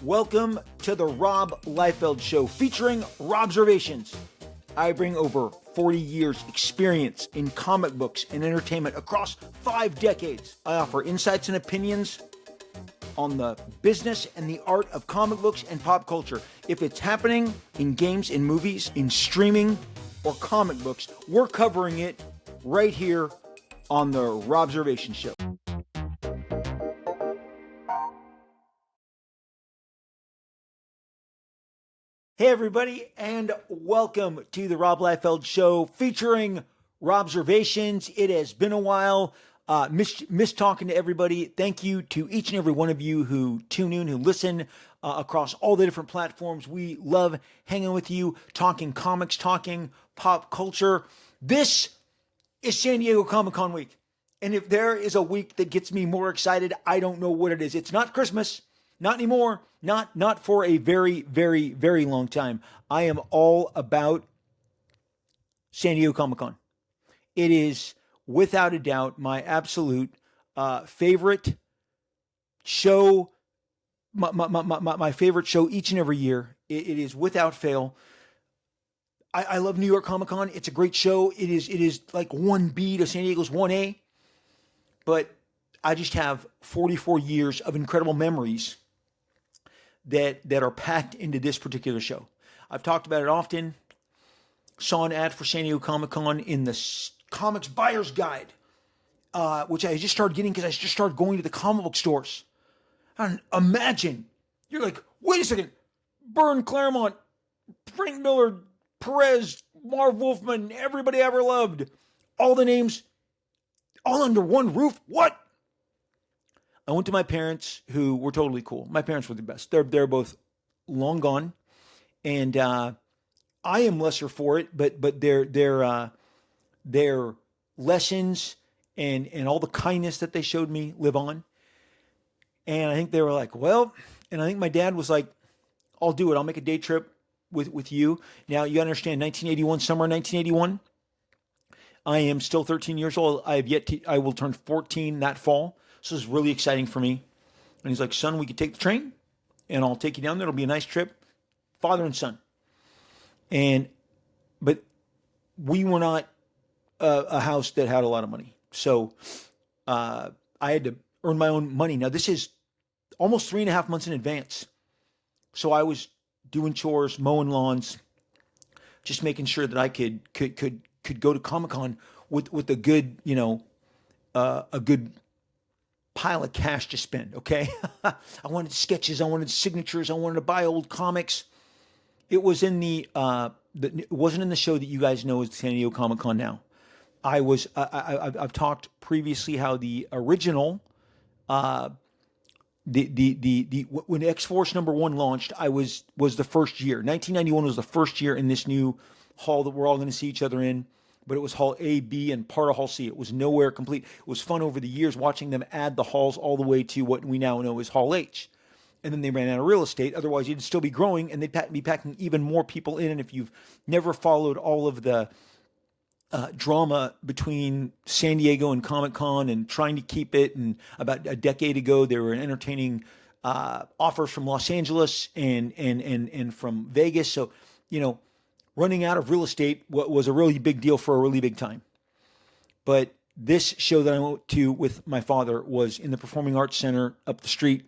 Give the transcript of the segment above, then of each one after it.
Welcome to the Rob Liefeld Show featuring Robservations. I bring over 40 years experience in comic books and entertainment across 5 decades. I offer insights and opinions on the business and the art of comic books and pop culture. If it's happening in games, in movies, in streaming, or comic books, we're covering it right here on the Robservations Show. Hey everybody, and welcome to the Rob Liefeld Show featuring Robservations. It has been a while. Miss talking to everybody. Thank you to each and every one of you who tune in, who listen across all the different platforms. We love hanging with you, talking comics, talking pop culture. This is San Diego Comic-Con week. And if there is a week that gets me more excited, I don't know what it is. It's not Christmas. Not anymore. Not for a very, very, very long time. I am all about San Diego Comic-Con. It is, without a doubt, my absolute favorite show. My favorite show each and every year. It is without fail. I love New York Comic-Con. It's a great show. It is like 1B to San Diego's 1A. But I just have 44 years of incredible memories that are packed into this particular show. I've talked about it often. Saw an ad for San Diego Comic-Con in the Comics Buyer's Guide, which I just started getting because I just started going to the comic book stores. And imagine, you're like, wait a second, Byrne, Claremont, Frank Miller, Perez, Marv Wolfman, everybody I ever loved, all the names, all under one roof? What? I went to my parents, who were totally cool. My parents were the best. They're both long gone, and I am lesser for it. But their lessons and all the kindness that they showed me live on. And I think they were like, well, and I think my dad was like, I'll do it. I'll make a day trip with you. Now you understand, 1981, summer 1981. I am still 13 years old. I will turn 14 that fall. So it's really exciting for me. And he's like, son, we could take the train and I'll take you down there. It'll be a nice trip. Father and son. But we were not a house that had a lot of money. So I had to earn my own money. Now this is almost 3.5 months in advance. So I was doing chores, mowing lawns, just making sure that I could go to Comic-Con with a good, a good pile of cash to spend, okay? I wanted sketches, I wanted signatures, I wanted to buy old comics. It was in it wasn't in the show that you guys know as San Diego Comic-Con now. I've talked previously how the original, when X-Force #1 launched, I was the first year. 1991 was the first year in this new hall that we're all going to see each other in. But it was Hall A, B, and part of Hall C. It was nowhere complete. It was fun over the years watching them add the halls all the way to what we now know as Hall H. And then they ran out of real estate. Otherwise, you'd still be growing, and they'd be packing even more people in. And if you've never followed all of the drama between San Diego and Comic-Con and trying to keep it, and about a decade ago, there were entertaining offers from Los Angeles and from Vegas. So, running out of real estate was a really big deal for a really big time. But this show that I went to with my father was in the Performing Arts Center up the street.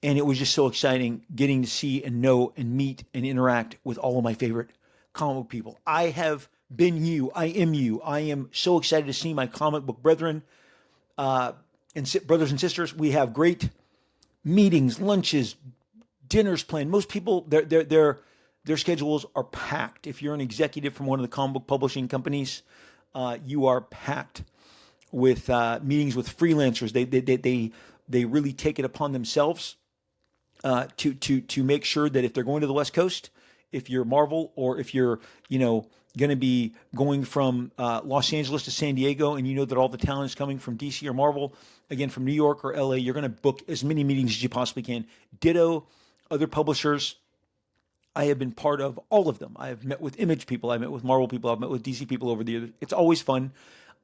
And it was just so exciting getting to see and know and meet and interact with all of my favorite comic book people. I have been you. I am you. I am so excited to see my comic book brethren and brothers and sisters. We have great meetings, lunches, dinners planned. Most people, their schedules are packed. If you're an executive from one of the comic book publishing companies, you are packed with meetings with freelancers. They really take it upon themselves to make sure that if they're going to the West Coast, if you're Marvel, or if you're going to be going from Los Angeles to San Diego, and you know that all the talent is coming from DC or Marvel, again from New York or LA, you're going to book as many meetings as you possibly can. Ditto other publishers. I have been part of all of them. I have met with Image people. I've met with Marvel people. I've met with DC people over the years. It's always fun.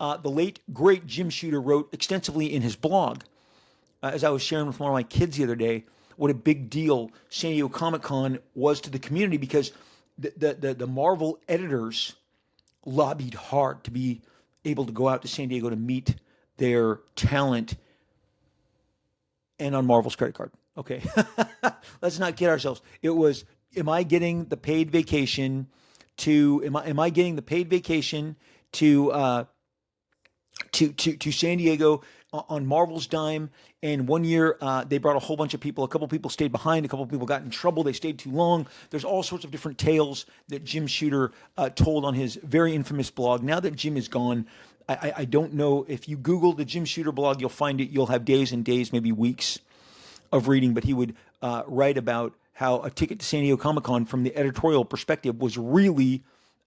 The late, great Jim Shooter wrote extensively in his blog, as I was sharing with one of my kids the other day, what a big deal San Diego Comic-Con was to the community, because the Marvel editors lobbied hard to be able to go out to San Diego to meet their talent and on Marvel's credit card. Okay. Let's not kid ourselves. It was, am I getting the paid vacation am I getting the paid vacation to San Diego on Marvel's dime? And one year they brought a whole bunch of people. A couple people stayed behind. A couple people got in trouble. They stayed too long. There's all sorts of different tales that Jim Shooter told on his very infamous blog. Now that Jim is gone, I don't know. If you Google the Jim Shooter blog, you'll find it. You'll have days and days, maybe weeks of reading. But he would write about how a ticket to San Diego Comic-Con from the editorial perspective was really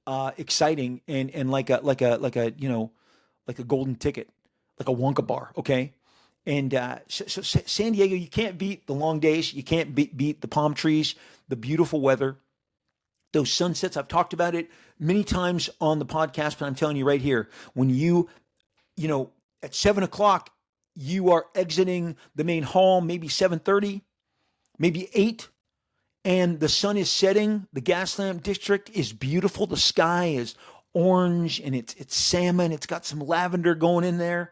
exciting and like a golden ticket, like a Wonka bar. Okay. And so San Diego, you can't beat the long days. You can't beat the palm trees, the beautiful weather, those sunsets. I've talked about it many times on the podcast, but I'm telling you right here, when at 7 o'clock, you are exiting the main hall, maybe 7:30, maybe 8, and the sun is setting. The Gaslamp District is beautiful. The sky is orange and it's salmon. It's got some lavender going in there.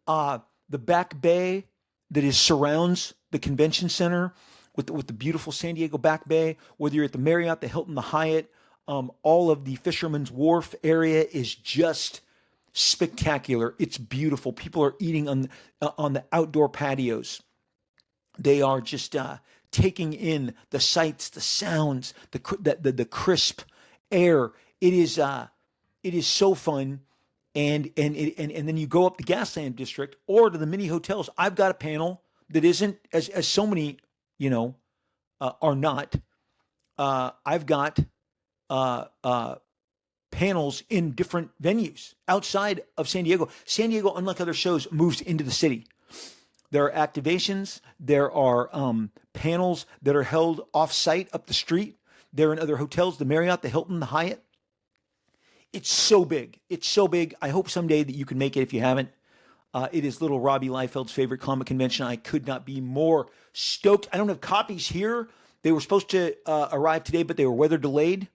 The back bay that surrounds the convention center with the beautiful San Diego back bay, whether you're at the Marriott, the Hilton, the Hyatt, all of the Fisherman's Wharf area is just spectacular. It's beautiful. People are eating on the outdoor patios. They are just taking in the sights, the sounds, the crisp air. It is so fun. And then you go up the Gaslamp District or to the mini hotels. I've got a panel that isn't as so many, are not. I've got panels in different venues outside of San Diego. San Diego, unlike other shows, moves into the city. There are activations. There are panels that are held off-site up the street. They're in other hotels, the Marriott, the Hilton, the Hyatt. It's so big. It's so big. I hope someday that you can make it if you haven't. It is little Robbie Liefeld's favorite comic convention. I could not be more stoked. I don't have copies here. They were supposed to arrive today, but they were weather delayed.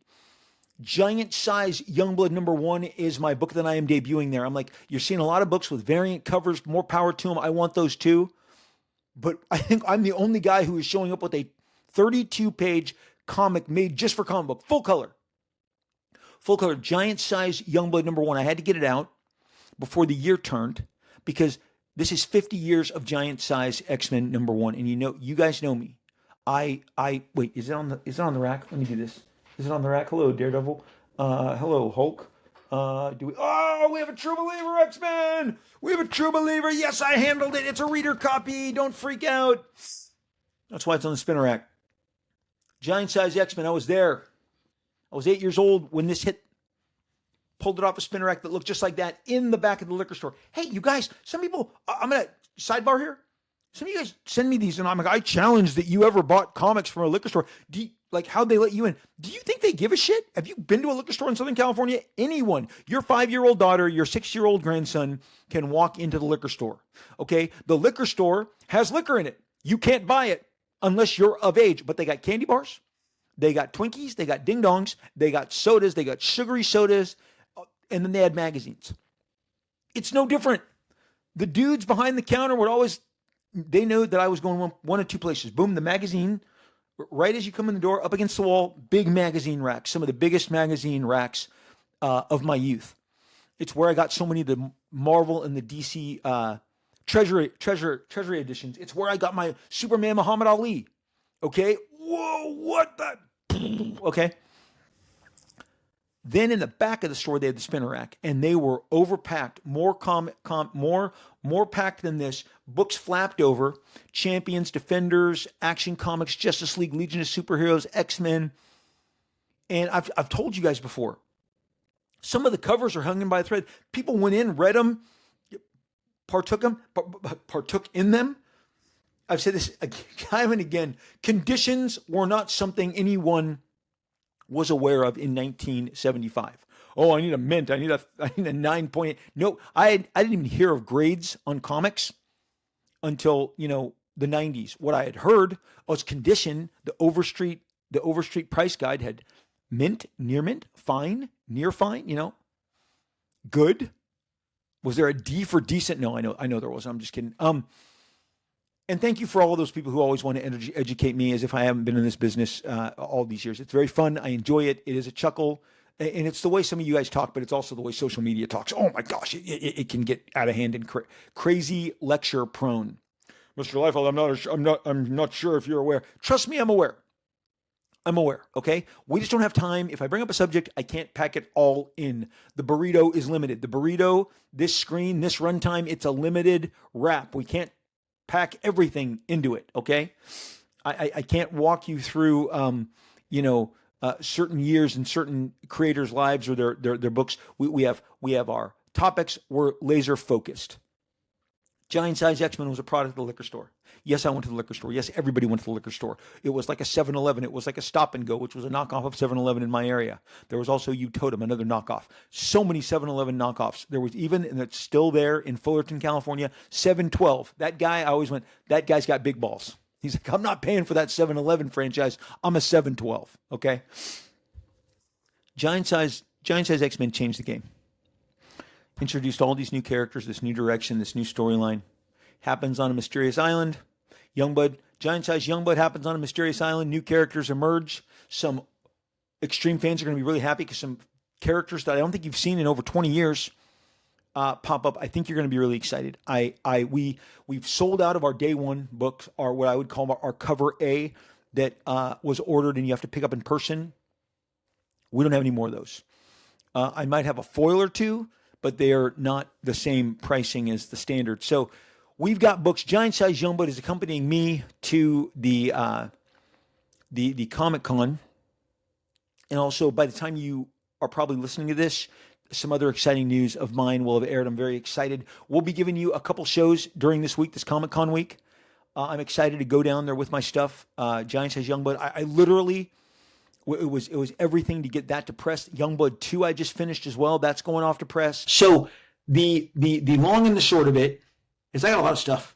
Giant size Youngblood #1 is my book that I am debuting there. I'm like, you're seeing a lot of books with variant covers, more power to them. I want those too. But I think I'm the only guy who is showing up with a 32-page comic made just for comic book, full color, giant size Youngblood #1. I had to get it out before the year turned because this is 50 years of giant size X-Men #1. And you guys know me. I wait, is it on the rack? Let me do this. Is it on the rack? Hello, Daredevil. Hello, Hulk. We have a True Believer X-Men. We have a True Believer. Yes, I handled it. It's a reader copy. Don't freak out. That's why it's on the spinner rack. Giant size X-Men. I was there. I was 8 years old when this hit. Pulled it off a spinner rack that looked just like that in the back of the liquor store. Hey, you guys, some people, I'm going to sidebar here. Some of you guys send me these, and I'm like, I challenge that you ever bought comics from a liquor store. How'd they let you in? Do you think they give a shit? Have you been to a liquor store in Southern California? Anyone, your 5-year-old daughter, your 6-year-old grandson can walk into the liquor store. Okay? The liquor store has liquor in it. You can't buy it unless you're of age, but they got candy bars. They got Twinkies. They got Ding Dongs. They got sodas. They got sugary sodas. And then they had magazines. It's no different. The dudes behind the counter they knew that I was going one of two places. Boom, the magazine. Right as you come in the door, up against the wall, big magazine racks, some of the biggest magazine racks of my youth. It's where I got so many of the Marvel and the DC Treasury editions. It's where I got my Superman Muhammad Ali. Okay? Whoa, what the? Okay. Then in the back of the store, they had the spinner rack, and they were overpacked. More packed than this. Books flapped over. Champions, Defenders, Action Comics, Justice League, Legion of Superheroes, X-Men. And I've told you guys before, some of the covers are hung in by a thread. People went in, read them, partook in them. I've said this time and again. Conditions were not something anyone was aware of in 1975. Oh, I need a mint. I need a 9.8. No, I didn't even hear of grades on comics until, the 90s. What I had heard was condition, the Overstreet price guide had mint, near mint, fine, near fine, good. Was there a D for decent? No, I know there was. I'm just kidding. And thank you for all of those people who always want to educate me as if I haven't been in this business all these years. It's very fun. I enjoy it. It is a chuckle. And it's the way some of you guys talk, but it's also the way social media talks. Oh my gosh, it can get out of hand and crazy lecture prone. Mr. Liefeld, I'm not sure if you're aware. Trust me, I'm aware. I'm aware, okay? We just don't have time. If I bring up a subject, I can't pack it all in. The burrito is limited. The burrito, this screen, this runtime, it's a limited wrap. We can't pack everything into it, okay? I can't walk you through, certain years and certain creators' lives or their books. We have our topics. We're laser focused. Giant Size X-Men was a product of the liquor store. Yes, I went to the liquor store. Yes, everybody went to the liquor store. It was like a 7-Eleven. It was like a Stop and Go, which was a knockoff of 7-Eleven in my area. There was also U-Totem, another knockoff. So many 7-Eleven knockoffs. There was even, and it's still there in Fullerton, California, 712. That guy, I always went, that guy's got big balls. He's like, I'm not paying for that 7-Eleven franchise. I'm a 712, okay? Giant Size X-Men changed the game. Introduced all these new characters, this new direction, this new storyline. Happens on a mysterious island. Giant Size Youngblood happens on a mysterious island. New characters emerge. Some extreme fans are going to be really happy because some characters that I don't think you've seen in over 20 years pop up. I think you're going to be really excited. We've sold out of our day one books, or what I would call our cover A that was ordered and you have to pick up in person. We don't have any more of those. I might have a foil or two, but they are not the same pricing as the standard. So we've got books. Giant Size Youngblood is accompanying me to the Comic-Con. And also, by the time you are probably listening to this, some other exciting news of mine will have aired. I'm very excited. We'll be giving you a couple shows during this week, this Comic-Con week. I'm excited to go down there with my stuff. Giant Size Youngblood. I literally... It was everything to get that to press. Youngblood 2 I just finished as well. That's going off to press. So the long and the short of it is I got a lot of stuff.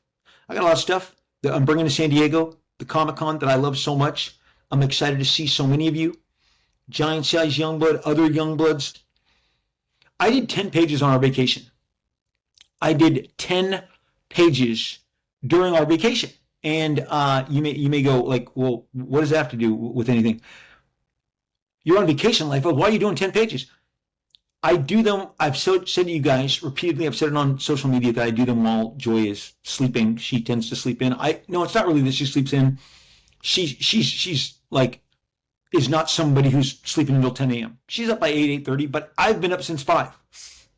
That I'm bringing to San Diego, the Comic-Con that I love so much. I'm excited to see so many of you. Giant Size Youngblood, other Youngbloods. I did 10 pages on our vacation. I did 10 pages during our vacation. And you may go like, well, what does that have to do with anything? You're on vacation, Liefeld. Why are you doing 10 pages? I do them. I've said to you guys repeatedly. I've said it on social media that I do them while Joy is sleeping. She tends to sleep in. No, it's not really that she sleeps in. She's like, is not somebody who's sleeping until 10 a.m. She's up by 8:30, but I've been up since 5.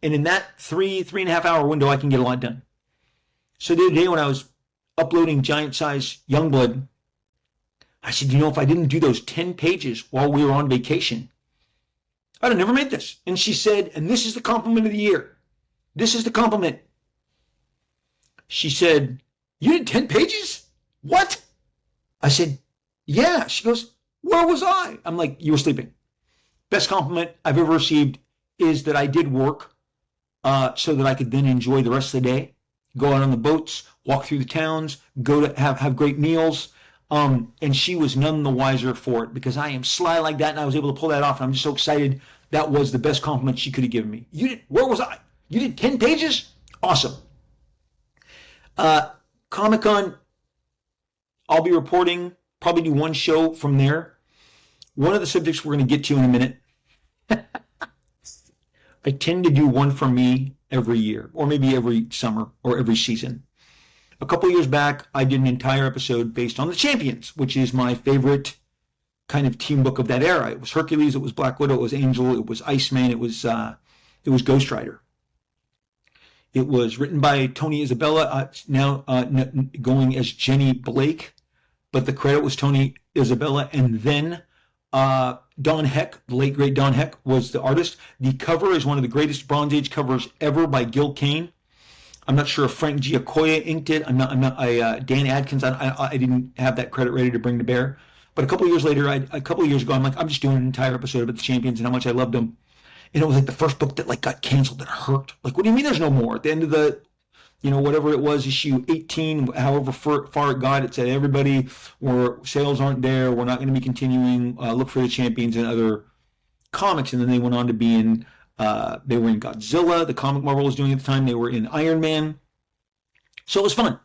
And in that 3.5 hour window, I can get a lot done. So the other day when I was uploading Giant Size Youngblood, I said, if I didn't do those 10 pages while we were on vacation, I'd have never made this. And she said, and this is the compliment of the year. This is the compliment. She said, you did 10 pages? What? I said, yeah. She goes, where was I? I'm like, you were sleeping. Best compliment I've ever received is that I did work so that I could then enjoy the rest of the day, go out on the boats, walk through the towns, go to have great meals. And she was none the wiser for it because I am sly like that and I was able to pull that off. And I'm just so excited. That was the best compliment she could have given me. Where was I? You did 10 pages? Awesome. Comic-Con, I'll be reporting, probably do one show from there. One of the subjects we're going to get to in a minute. I tend to do one for me every year, or maybe every summer or every season. A couple of years back, I did an entire episode based on The Champions, which is my favorite kind of team book of that era. It was Hercules, it was Black Widow, it was Angel, it was Iceman, it was Ghost Rider. It was written by Tony Isabella, now going as Jenny Blake, but the credit was Tony Isabella, and then Don Heck, the late great Don Heck, was the artist. The cover is one of the greatest Bronze Age covers ever by Gil Kane. I'm not sure if Frank Giacoya inked it. Dan Adkins. I didn't have that credit ready to bring to bear. But a couple of years later, a couple of years ago, I'm like, I'm just doing an entire episode about the Champions and how much I loved them. And it was like the first book that like got canceled that hurt. Like, what do you mean there's no more? At the end of the whatever it was, issue 18, however far it got, it said everybody, or sales aren't there, we're not going to be continuing, look for the champions and other comics. And then they went on to be in, they were in Godzilla, the comic Marvel was doing at the time, they were in Iron Man. So it was fun.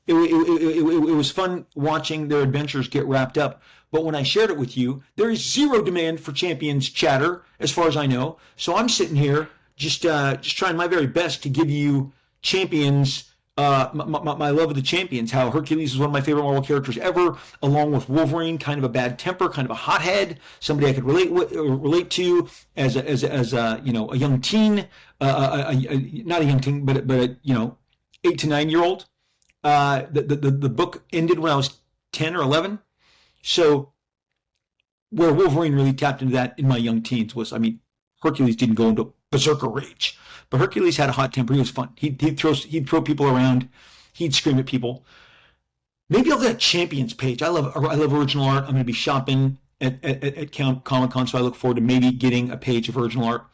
It was fun watching their adventures get wrapped up. But when I shared it with you, there is zero demand for Champions chatter, as far as I know. So I'm sitting here just trying my very best to give you Champions, my love of the Champions, how Hercules is one of my favorite Marvel characters ever, along with Wolverine, kind of a bad temper, kind of a hothead, somebody I could relate to as a young teen, not a young teen, but 8 to 9 year old. The book ended when I was 10 or 11. So where Wolverine really tapped into that in my young teens was, Hercules didn't go into berserker rage, but Hercules had a hot temper. He was fun. He'd throw people around. He'd scream at people. Maybe I'll get a Champions page. I love original art. I'm going to be shopping at Comic-Con, so I look forward to maybe getting a page of original art.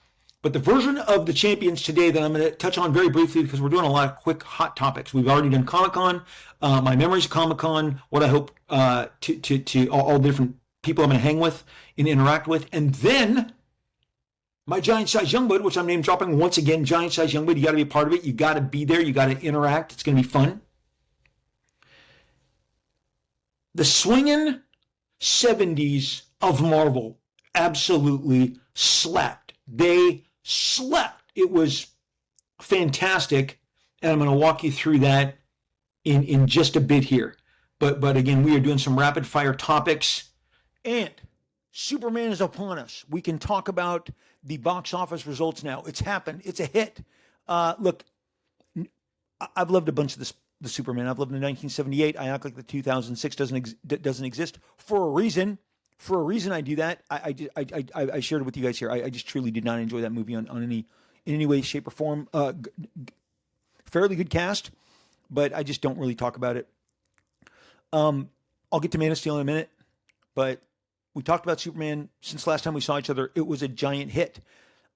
But the version of the Champions today that I'm going to touch on very briefly, because we're doing a lot of quick, hot topics. We've already done Comic-Con, my memories of Comic-Con, what I hope to all the different people I'm going to hang with and interact with. And then my Giant Size Youngblood, which I'm name dropping once again, Giant Size Youngblood. You got to be a part of it. You got to be there. You got to interact. It's going to be fun. The swinging 70s of Marvel absolutely slapped. They slept. It was fantastic, and I'm going to walk you through that in just a bit here. But again, we are doing some rapid fire topics, and Superman is upon us. We can talk about the box office results now. It's happened. It's a hit. Look, I've loved a bunch of the Superman. I've loved the 1978. I act like the 2006 doesn't exist for a reason. For a reason, I do that. I shared it with you guys here. I just truly did not enjoy that movie in any way, shape, or form. Fairly good cast, but I just don't really talk about it. I'll get to Man of Steel in a minute, but we talked about Superman since last time we saw each other. It was a giant hit,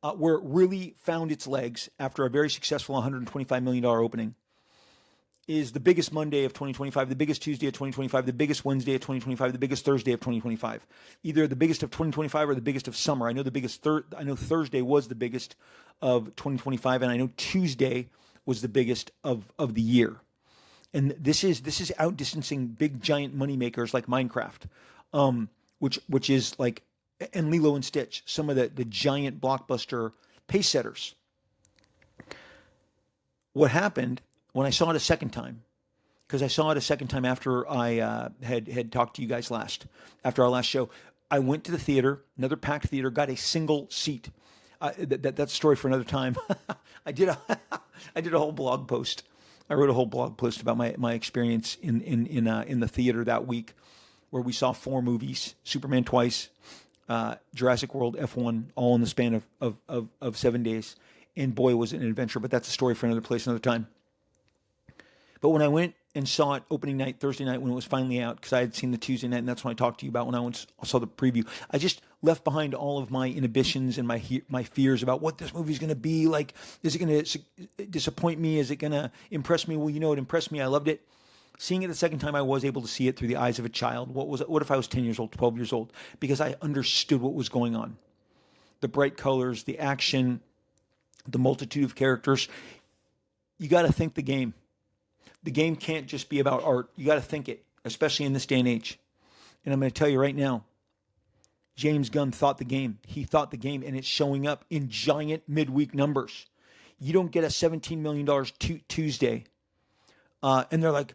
where it really found its legs after a very successful $125 million opening. Is the biggest Monday of 2025, the biggest Tuesday of 2025, the biggest Wednesday of 2025, the biggest Thursday of 2025. Either the biggest of 2025 or the biggest of summer. I know I know Thursday was the biggest of 2025, and I know Tuesday was the biggest of the year. And this is outdistancing big giant money makers like Minecraft, which is like, and Lilo and Stitch, some of the giant blockbuster pace setters. What happened when I saw it a second time, because I saw it a second time after I had talked to you guys after our last show, I went to the theater, another packed theater, got a single seat. That's a story for another time. I did a whole blog post. I wrote a whole blog post about my experience in the theater that week, where we saw 4 movies: Superman twice, Jurassic World, F1, all in the span of 7 days. And boy, was it an adventure! But that's a story for another place, another time. But when I went and saw it opening night, Thursday night, when it was finally out, because I had seen the Tuesday night, and that's when I talked to you about when I saw the preview, I just left behind all of my inhibitions and my fears about what this movie is going to be. Like, is it going to disappoint me? Is it going to impress me? Well, it impressed me. I loved it. Seeing it the second time, I was able to see it through the eyes of a child. What if I was 10 years old, 12 years old? Because I understood what was going on. The bright colors, the action, the multitude of characters. You got to think the game. The game can't just be about art. You got to think it, especially in this day and age. And I'm going to tell you right now, James Gunn thought the game. He thought the game, and it's showing up in giant midweek numbers. You don't get a $17 million Tuesday. And they're like,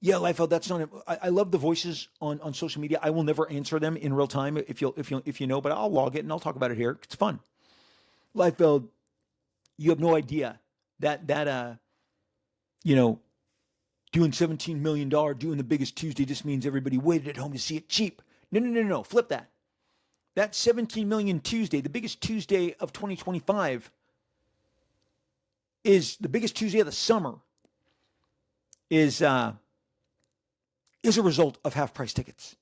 yeah, Liefeld, that's not it. I love the voices on social media. I will never answer them in real time if you know, but I'll log it and I'll talk about it here. It's fun. Liefeld, you have no idea that doing $17 million, doing the biggest Tuesday just means everybody waited at home to see it cheap. No. Flip that. That 17 million Tuesday, the biggest Tuesday of 2025, is the biggest Tuesday of the summer, is a result of half-price tickets.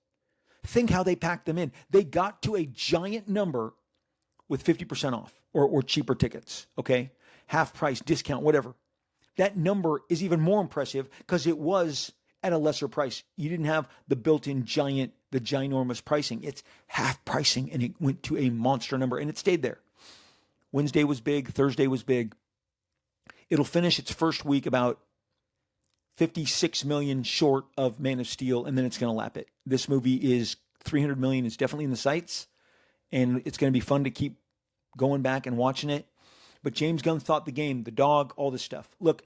Think how they packed them in. They got to a giant number with 50% off or cheaper tickets, okay? Half price, discount, whatever. that number is even more impressive because it was at a lesser price. You didn't have the built-in the ginormous pricing. It's half pricing, and it went to a monster number, and it stayed there. Wednesday was big. Thursday was big. It'll finish its first week about 56 million short of Man of Steel, and then it's going to lap it. This movie is 300 million. It's definitely in the sights, and it's going to be fun to keep going back and watching it. But James Gunn thought the game, the dog, all this stuff. Look,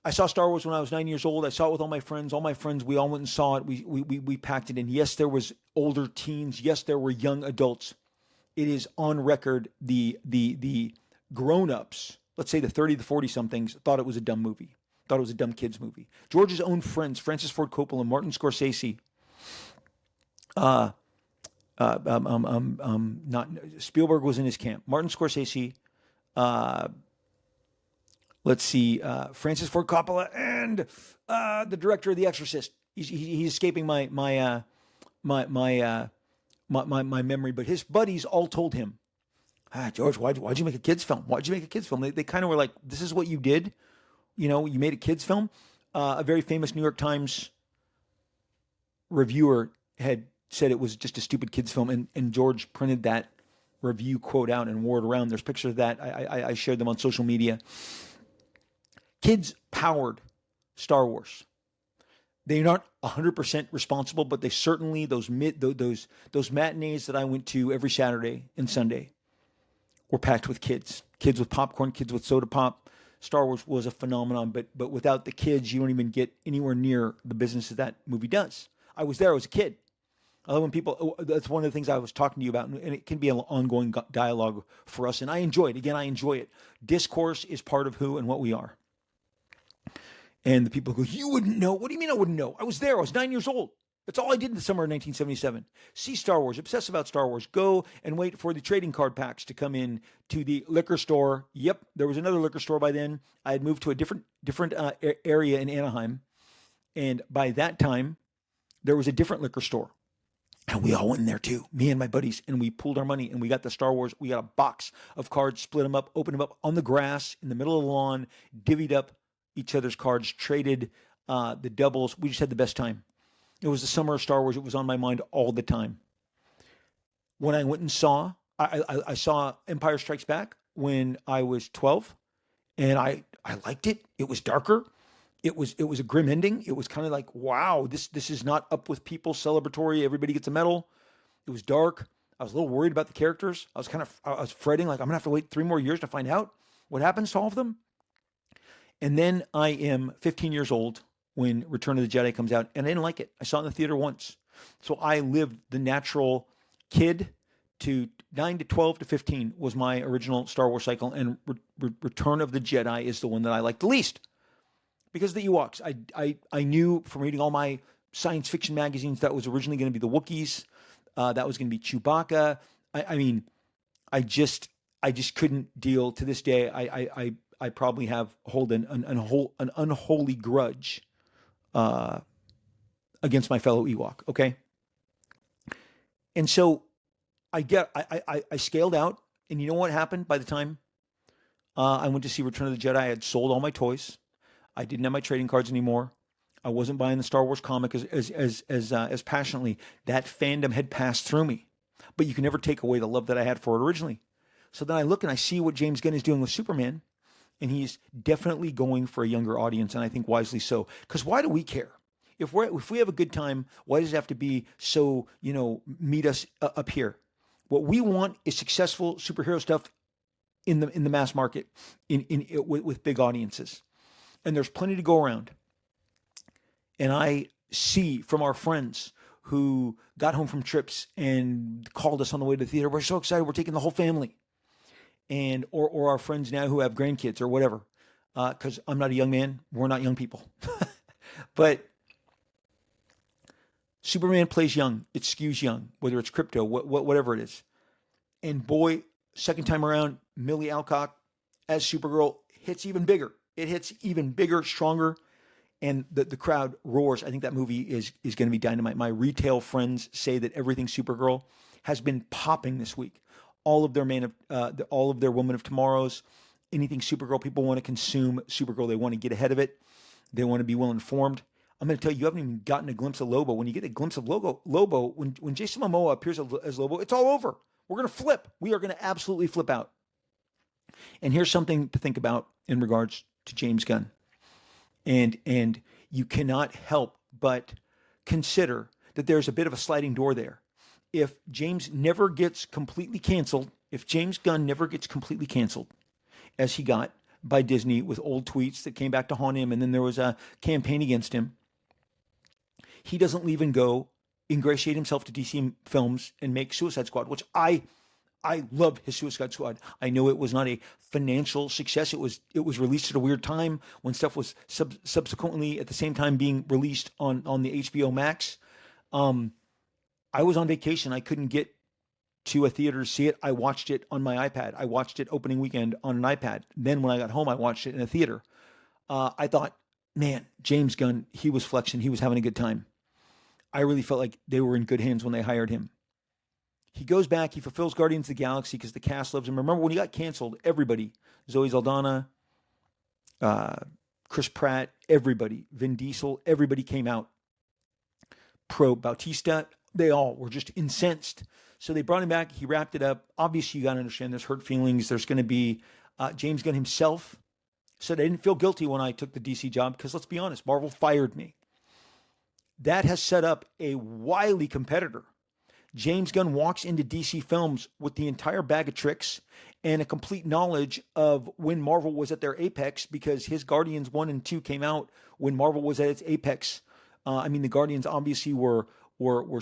I saw Star Wars when I was 9 years old. I saw it with all my friends. All my friends, we all went and saw it. We packed it in. Yes, there was older teens. Yes, there were young adults. It is on record. The grown-ups, let's say the 30 to 40 somethings, thought it was a dumb movie. Thought it was a dumb kids movie. George's own friends, Francis Ford Coppola and Martin Scorsese, not Spielberg was in his camp. Martin Scorsese, let's see, Francis Ford Coppola, and the director of The Exorcist. He's escaping my memory, but his buddies all told him, George, why'd you make a kids film? Why'd you make a kids film? They kind of were like, this is what you did. You know, you made a kids film. A very famous New York Times reviewer had said it was just a stupid kids film, and George printed that review quote out and wore it around. There's pictures of that. I shared them on social media. Kids powered Star Wars. They're not 100% responsible, but they certainly, those matinees that I went to every Saturday and Sunday were packed with kids. Kids with popcorn, kids with soda pop. Star Wars was a phenomenon, but without the kids, you don't even get anywhere near the business that movie does. I was there. I was a kid. I love when people, that's one of the things I was talking to you about, and it can be an ongoing dialogue for us, and I enjoy it. Again, I enjoy it. Discourse is part of who and what we are. And the people go, you wouldn't know. What do you mean I wouldn't know? I was there. I was 9 years old. That's all I did in the summer of 1977. See Star Wars, obsess about Star Wars, go and wait for the trading card packs to come in to the liquor store. Yep, there was another liquor store by then. I had moved to a different area in Anaheim. And by that time, there was a different liquor store. And we all went in there too, me and my buddies, and we pooled our money, and we got the Star Wars. We got a box of cards, split them up, opened them up on the grass in the middle of the lawn, divvied up each other's cards, traded the doubles. We just had the best time. It was the summer of Star Wars. It was on my mind all the time. When I went and saw, I saw Empire Strikes Back when I was 12, and I liked it. It was darker. It was a grim ending. It was kind of like, wow, this is not up with people, celebratory. Everybody gets a medal. It was dark. I was a little worried about the characters. I was fretting, like I'm gonna have to wait 3 more years to find out what happens to all of them. And then I am 15 years old when Return of the Jedi comes out, and I didn't like it. I saw it in the theater once. So I lived the natural kid to 9 to 12 to 15 was my original Star Wars cycle, and Return of the Jedi is the one that I like the least. Because the Ewoks, I knew from reading all my science fiction magazines that was originally going to be the Wookiees, that was going to be Chewbacca. I just couldn't deal. To this day, I probably hold an unholy grudge against my fellow Ewok. Okay, and so I scaled out, and you know what happened by the time I went to see Return of the Jedi? I had sold all my toys. I didn't have my trading cards anymore. I wasn't buying the Star Wars comic as passionately. That fandom had passed through me, but you can never take away the love that I had for it originally. So then I look and I see what James Gunn is doing with Superman, and he's definitely going for a younger audience, and I think wisely so. Because why do we care? If we have a good time, why does it have to be so, meet us up here? What we want is successful superhero stuff in the mass market, with big audiences. And there's plenty to go around. And I see from our friends who got home from trips and called us on the way to the theater, we're so excited, we're taking the whole family. And or our friends now who have grandkids or whatever. Because I'm not a young man, we're not young people. But Superman plays young, it skews young, whether it's crypto, whatever it is. And boy, second time around, Millie Alcock as Supergirl hits even bigger. It hits even bigger, stronger, and the crowd roars. I think that movie is going to be dynamite. My retail friends say that everything Supergirl has been popping this week. All of their Woman of Tomorrows, anything Supergirl. People want to consume Supergirl. They want to get ahead of it. They want to be well informed. I'm going to tell you, you haven't even gotten a glimpse of Lobo. When you get a glimpse of Lobo, when Jason Momoa appears as Lobo, it's all over. We're going to flip. We are going to absolutely flip out. And here's something to think about in regards to James Gunn. And you cannot help but consider that there's a bit of a sliding door there. If James never gets completely canceled, if James Gunn never gets completely canceled, as he got by Disney with old tweets that came back to haunt him, and then there was a campaign against him, he doesn't leave and go ingratiate himself to DC Films and make Suicide Squad, which I love his Suicide Squad. I know it was not a financial success. It was released at a weird time when stuff was subsequently at the same time being released on the HBO Max. I was on vacation. I couldn't get to a theater to see it. I watched it on my iPad. I watched it opening weekend on an iPad. Then when I got home, I watched it in a theater. I thought, man, James Gunn, he was flexing. He was having a good time. I really felt like they were in good hands when they hired him. He goes back, he fulfills Guardians of the Galaxy because the cast loves him. Remember when he got canceled, everybody, Zoe Saldana, Chris Pratt, everybody, Vin Diesel, everybody came out pro Bautista. They all were just incensed. So they brought him back. He wrapped it up. Obviously, you got to understand there's hurt feelings. There's going to be James Gunn himself said, I didn't feel guilty when I took the DC job because let's be honest, Marvel fired me. That has set up a wily competitor. James Gunn walks into DC Films with the entire bag of tricks and a complete knowledge of when Marvel was at their apex because his Guardians 1 and 2 came out when Marvel was at its apex. The Guardians obviously were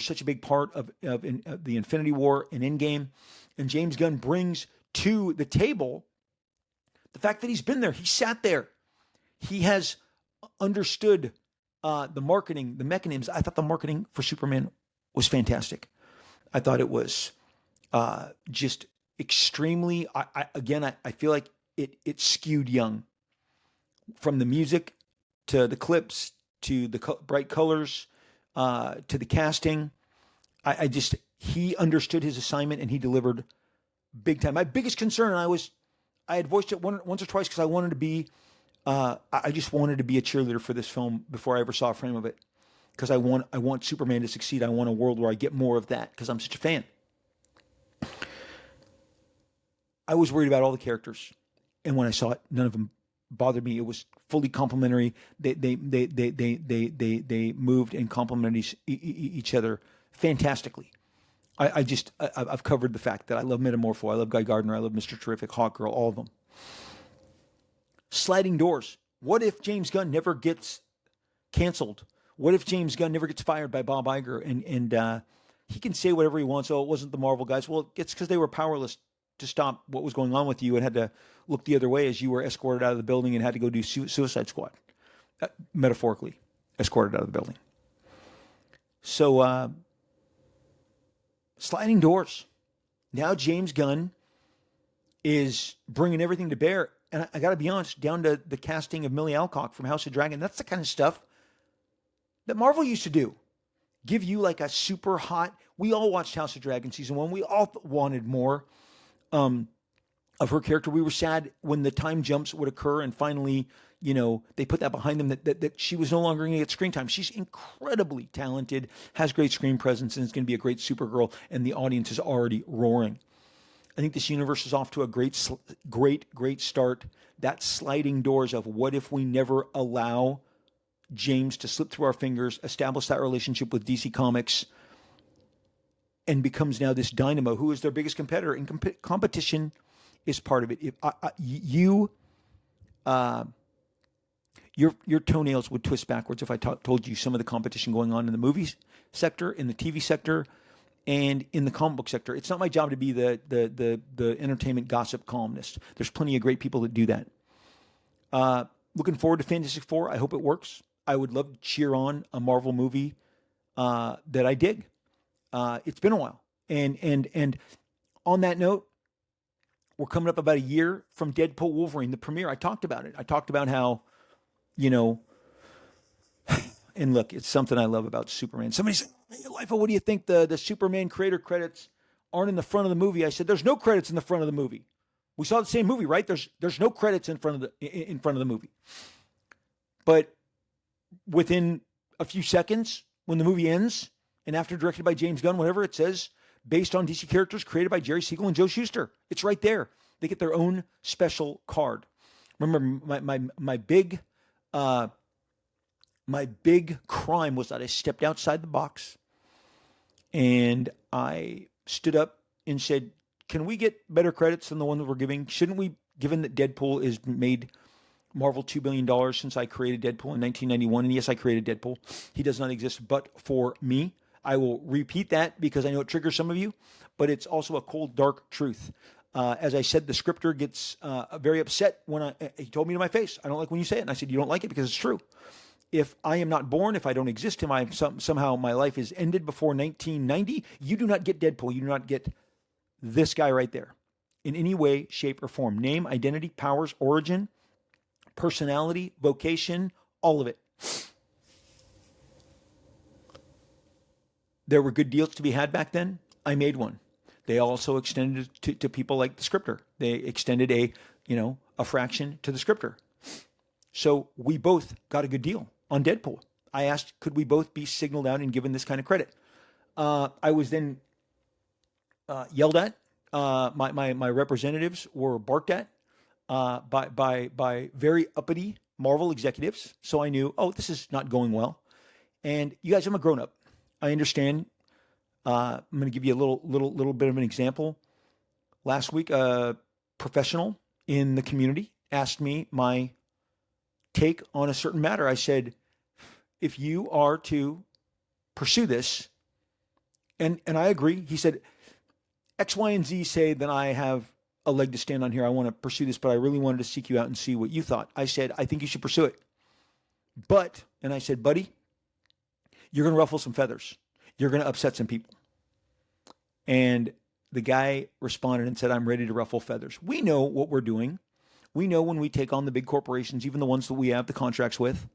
such a big part of the Infinity War and Endgame. And James Gunn brings to the table the fact that he's been there. He sat there. He has understood the marketing, the mechanisms. I thought the marketing for Superman was fantastic. I thought it was just extremely, I feel like it skewed young. From the music to the clips to the bright colors to the casting. He understood his assignment and he delivered big time. My biggest concern, I had voiced it once or twice because I wanted to be, I just wanted to be a cheerleader for this film before I ever saw a frame of it. Because I want Superman to succeed. I want a world where I get more of that because I'm such a fan. I was worried about all the characters, and when I saw it, none of them bothered me. It was fully complimentary. They moved and complemented each other fantastically. I've covered the fact that I love Metamorpho, I love Guy Gardner, I love Mr. Terrific, Hawkgirl, all of them. Sliding doors. What if James Gunn never gets canceled? What if James Gunn never gets fired by Bob Iger and he can say whatever he wants? Oh, it wasn't the Marvel guys. Well, it's because they were powerless to stop what was going on with you and had to look the other way as you were escorted out of the building and had to go do Suicide Squad. Metaphorically, escorted out of the building. So, sliding doors. Now James Gunn is bringing everything to bear. And I got to be honest, down to the casting of Millie Alcock from House of Dragon. That's the kind of stuff that Marvel used to do. Give you like a super hot, we all watched House of Dragon season 1. We all wanted more of her character. We were sad when the time jumps would occur and finally, they put that behind them that she was no longer going to get screen time. She's incredibly talented, has great screen presence, and is going to be a great Supergirl, and the audience is already roaring. I think this universe is off to a great start. That sliding doors of what if we never allow James to slip through our fingers, establish that relationship with DC Comics, and becomes now this dynamo who is their biggest competitor. And competition is part of it. If your toenails would twist backwards if I told you some of the competition going on in the movies sector, in the TV sector, and in the comic book sector. It's not my job to be the entertainment gossip columnist. There's plenty of great people that do that. Looking forward to Fantastic Four. I hope it works. I would love to cheer on a Marvel movie that I dig. It's been a while. And on that note, we're coming up about a year from Deadpool Wolverine, the premiere. I talked about it. I talked about how, and look, it's something I love about Superman. Somebody said, hey, Liefeld, what do you think the Superman creator credits aren't in the front of the movie? I said, there's no credits in the front of the movie. We saw the same movie, right? There's no credits in front of the movie. But within a few seconds, when the movie ends, and after directed by James Gunn, whatever, it says based on DC characters created by Jerry Siegel and Joe Shuster. It's right there. They get their own special card. Remember, my big crime was that I stepped outside the box and I stood up and said, "Can we get better credits than the one that we're giving? Shouldn't we, given that Deadpool has made Marvel $2 billion since I created Deadpool in 1991. And yes, I created Deadpool. He does not exist but for me. I will repeat that because I know it triggers some of you, but it's also a cold, dark truth. As I said, the scripter gets very upset when he told me to my face, "I don't like when you say it." And I said, "You don't like it because it's true. If I am not born, if I don't exist, somehow my life is ended before 1990, you do not get Deadpool. You do not get this guy right there in any way, shape, or form. Name, identity, powers, origin, personality, vocation, all of it." There were good deals to be had back then. I made one. They also extended to people like the scripter. They extended a fraction to the scripter. So we both got a good deal on Deadpool. I asked, could we both be signaled out and given this kind of credit? I was then yelled at. My representatives were barked at by very uppity Marvel executives. So I knew, oh, this is not going well. And you guys, I'm a grown up. I understand. I'm going to give you a little bit of an example. Last week, a professional in the community asked me my take on a certain matter. I said, if you are to pursue this, and I agree. He said, X, Y, and Z say that I have a leg to stand on here. I want to pursue this, but I really wanted to seek you out and see what you thought. I said, I think you should pursue it. And I said, buddy, you're going to ruffle some feathers. You're going to upset some people. And the guy responded and said, I'm ready to ruffle feathers. We know what we're doing. We know when we take on the big corporations, even the ones that we have the contracts with,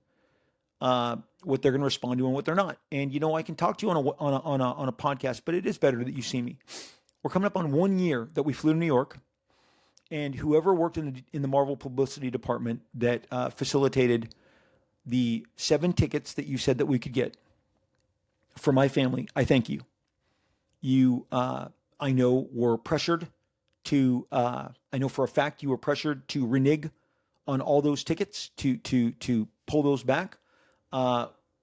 what they're going to respond to and what they're not. And, I can talk to you on a podcast, but it is better that you see me. We're coming up on 1 year that we flew to New York, and whoever worked in the Marvel publicity department that facilitated the 7 tickets that you said that we could get for my family, I thank you. You, I know, were pressured to. I know for a fact you were pressured to renege on all those tickets to pull those back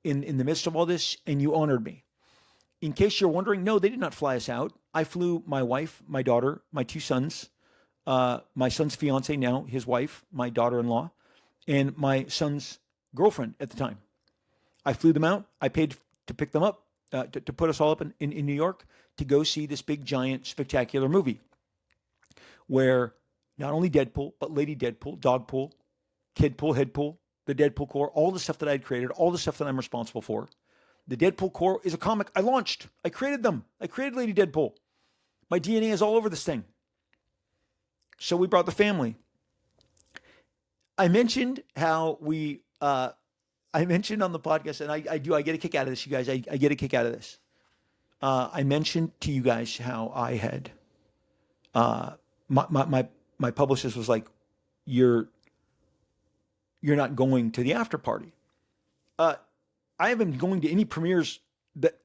in the midst of all this, and you honored me. In case you're wondering, no, they did not fly us out. I flew my wife, my daughter, my 2 sons, my son's fiance now, his wife, my daughter-in-law, and my son's girlfriend at the time. I flew them out. I paid to pick them up, to put us all up in New York to go see this big, giant, spectacular movie where not only Deadpool, but Lady Deadpool, Dogpool, Kidpool, Headpool, the Deadpool Corps, all the stuff that I had created, all the stuff that I'm responsible for. The Deadpool Corps is a comic I launched. I created them. I created Lady Deadpool. My DNA is all over this thing. So we brought the family. I mentioned how I mentioned on the podcast, and I get a kick out of this, you guys. I get a kick out of this. I mentioned to you guys how I had, my publicist was like, you're not going to the after party. I haven't been going to any premieres that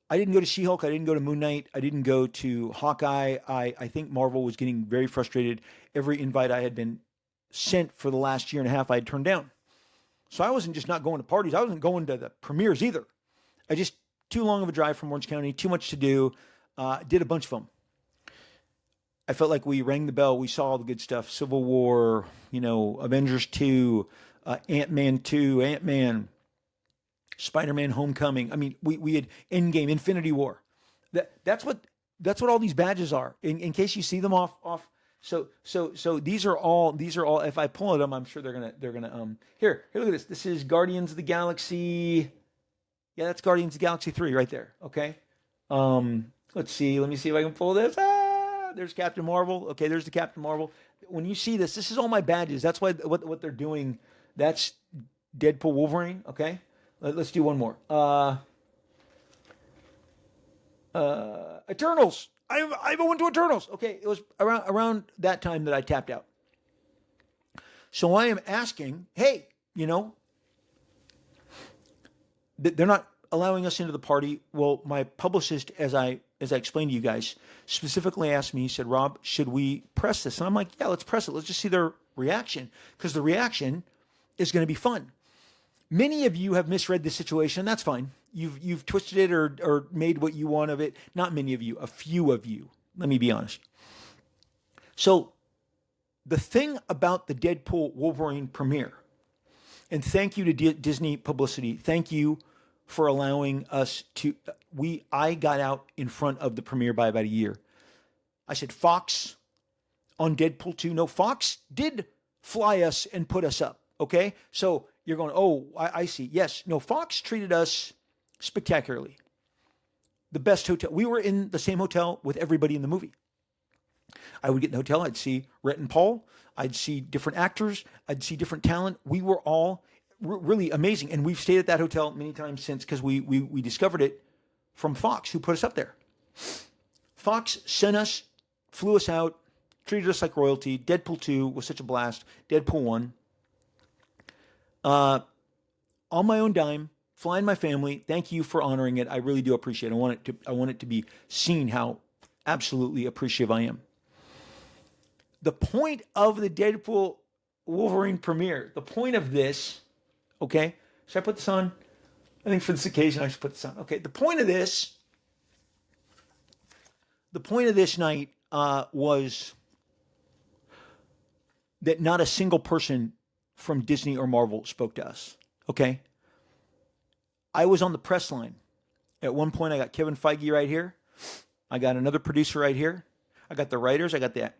I didn't go to She-Hulk. I didn't go to Moon Knight. I didn't go to Hawkeye. I think Marvel was getting very frustrated. Every invite I had been sent for the last year and a half, I had turned down. So I wasn't just not going to parties. I wasn't going to the premieres either. I just, too long of a drive from Orange County, too much to do. Did a bunch of them. I felt like we rang the bell. We saw all the good stuff. Civil War, Avengers 2, Ant-Man 2, Ant-Man, Spider-Man Homecoming. I mean, we had Endgame, Infinity War. That's what all these badges are. In case you see them off. So these are all. If I pull them, I'm sure they're gonna. Here, look at this. This is Guardians of the Galaxy. Yeah, that's Guardians of the Galaxy 3 right there. Okay. Let's see. Let me see if I can pull this. There's Captain Marvel. Okay, there's the Captain Marvel. When you see this is all my badges. That's why what they're doing. That's Deadpool Wolverine. Okay. Let's do one more. Eternals. I went to Eternals. Okay, it was around that time that I tapped out. So I am asking, hey, they're not allowing us into the party. Well, my publicist, as I explained to you guys, specifically asked me. He said, "Rob, should we press this?" And I'm like, "Yeah, let's press it. Let's just see their reaction, because the reaction is going to be fun." Many of you have misread the situation. That's fine. You've twisted it or made what you want of it. Not many of you, a few of you. Let me be honest. So the thing about the Deadpool Wolverine premiere, and thank you to Disney Publicity. Thank you for allowing us to. I got out in front of the premiere by about a year. I said Fox on Deadpool 2. No, Fox did fly us and put us up. Okay, so you're going, oh, I see. Yes, no, Fox treated us spectacularly. The best hotel. We were in the same hotel with everybody in the movie. I would get in the hotel. I'd see Rhett and Paul. I'd see different actors. I'd see different talent. We were all really amazing. And we've stayed at that hotel many times since, because we discovered it from Fox, who put us up there. Fox sent us, flew us out, treated us like royalty. Deadpool 2 was such a blast. Deadpool 1. On my own dime, flying my family. Thank you for honoring it. I really do appreciate it. I want it to be seen how absolutely appreciative I am. The point of the Deadpool Wolverine premiere, the point of this, okay? Should I put this on? I think for this occasion I should put this on. Okay, the point of this night was that not a single person from Disney or Marvel spoke to us, okay? I was on the press line. At one point, I got Kevin Feige right here. I got another producer right here. I got the writers. I got that.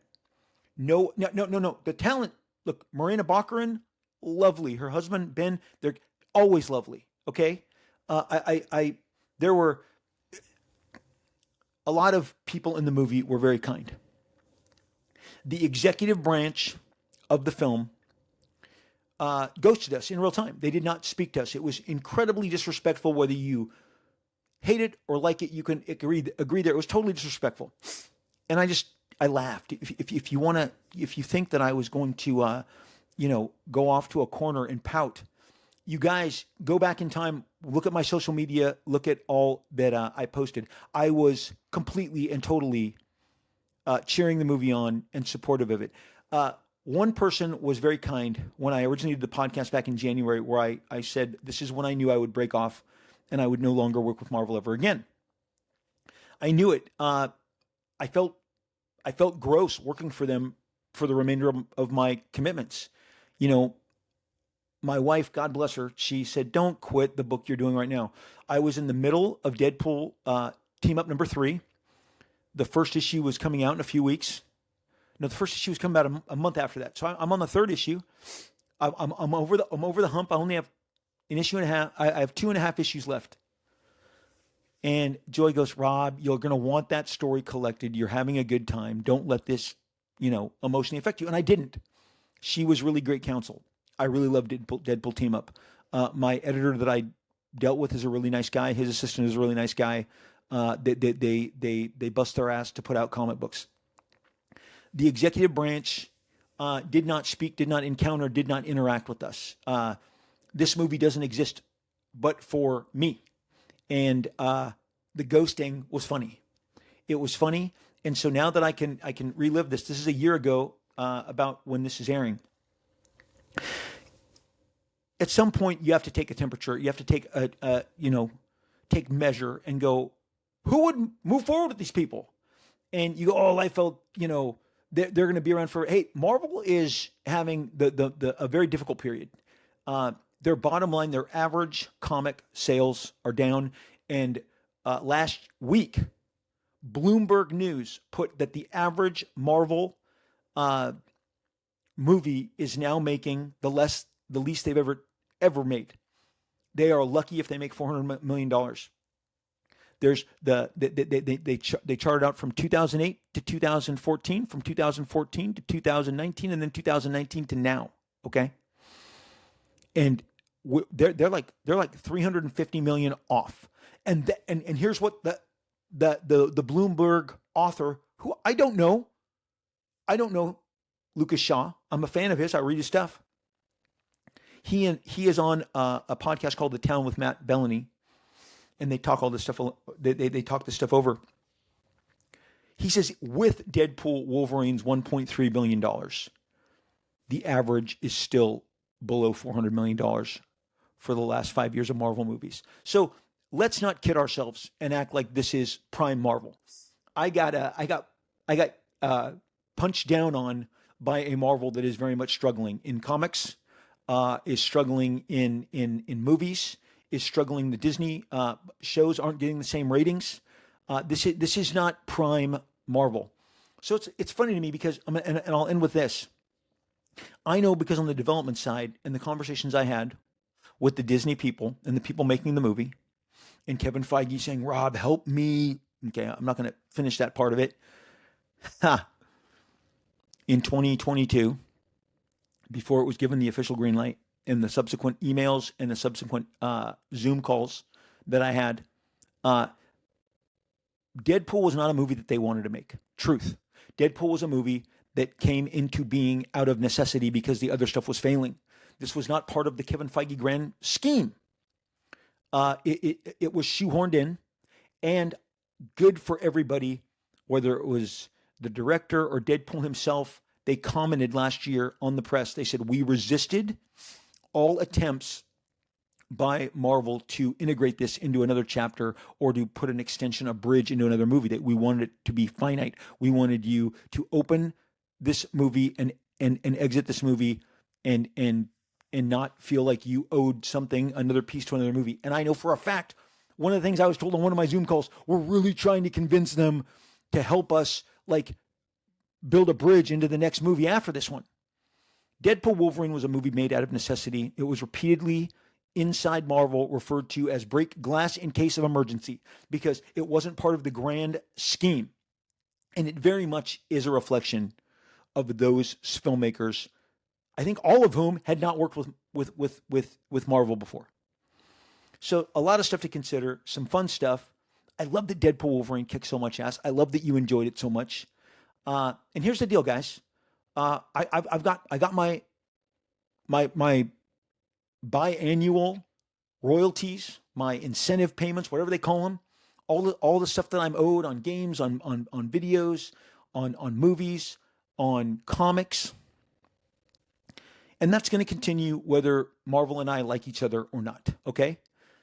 No. The talent. Look, Marina Baccarin, lovely. Her husband Ben, they're always lovely. Okay. There were a lot of people in the movie were very kind. The executive branch of the film ghosted us in real time. They did not speak to us. It was incredibly disrespectful. Whether you hate it or like it, you can agree there. It was totally disrespectful. And I laughed. If you think that I was going to, go off to a corner and pout, you guys go back in time, look at my social media, look at all that I posted. I was completely and totally cheering the movie on and supportive of it. One person was very kind when I originally did the podcast back in January, where I said, this is when I knew I would break off and I would no longer work with Marvel ever again. I knew it. I felt gross working for them for the remainder of my commitments. My wife, God bless her, she said, don't quit the book you're doing right now. I was in the middle of Deadpool Team Up number 3. The first issue was coming out in a few weeks. No, the first issue was coming out a month after that. So I'm on the third issue. I'm over the hump. I only have an issue and a half. I have 2.5 issues left. And Joy goes, Rob, you're going to want that story collected. You're having a good time. Don't let this, emotionally affect you. And I didn't. She was really great counsel. I really loved Deadpool Team Up. My editor that I dealt with is a really nice guy. His assistant is a really nice guy. They bust their ass to put out comic books. The executive branch did not speak, did not encounter, did not interact with us. This movie doesn't exist but for me. And the ghosting was funny. It was funny. And so now that I can relive this is a year ago about when this is airing. At some point, you have to take a temperature. You have to take take measure and go, who would move forward with these people? And you go, oh, Liefeld, they're going to be around for. Hey, Marvel is having a very difficult period. Their bottom line, their average comic sales are down. And last week, Bloomberg News put that the average Marvel movie is now making the least they've ever made. They are lucky if they make $400 million. There's they charted out from 2008 to 2014, from 2014 to 2019, and then 2019 to now. Okay, and they're like $350 million off. And here's what the Bloomberg author who I don't know. I don't know Lucas Shaw. I'm a fan of his. I read his stuff. He is on a podcast called The Town with Matt Bellany, and they talk all this stuff. They talk this stuff over. He says with Deadpool Wolverine's $1.3 billion, the average is still below $400 million for the last 5 years of Marvel movies. So let's not kid ourselves and act like this is prime Marvel. I got punched down on by a Marvel that is very much struggling in comics, is struggling in movies, is struggling. The Disney shows aren't getting the same ratings. This is not prime Marvel. So it's funny to me because and I'll end with this. I know because on the development side and the conversations I had with the Disney people and the people making the movie, and Kevin Feige saying, "Rob, help me." Okay, I'm not going to finish that part of it. Ha. In 2022, before it was given the official green light, and the subsequent emails and the subsequent Zoom calls that I had, Deadpool was not a movie that they wanted to make. Truth. Deadpool was a movie that came into being out of necessity because the other stuff was failing. This was not part of the Kevin Feige grand scheme. It was shoehorned in, and good for everybody, whether it was the director or Deadpool himself. They commented last year on the press. They said, we resisted all attempts by Marvel to integrate this into another chapter or to put an extension, a bridge into another movie. That we wanted it to be finite. We wanted you to open this movie and exit this movie and not feel like you owed something, another piece to another movie. And I know for a fact, one of the things I was told on one of my Zoom calls, we're really trying to convince them to help us like build a bridge into the next movie after this one. Deadpool Wolverine was a movie made out of necessity. It was repeatedly inside Marvel referred to as break glass in case of emergency because it wasn't part of the grand scheme. And it very much is a reflection of those filmmakers, I think all of whom had not worked with Marvel before. So a lot of stuff to consider, some fun stuff. I love that Deadpool Wolverine kicked so much ass. I love that you enjoyed it so much. And here's the deal, guys. I've got my biannual royalties, my incentive payments, whatever they call them, all the stuff that I'm owed on games, on videos, on movies, on comics. And that's going to continue whether Marvel and I like each other or not. Okay?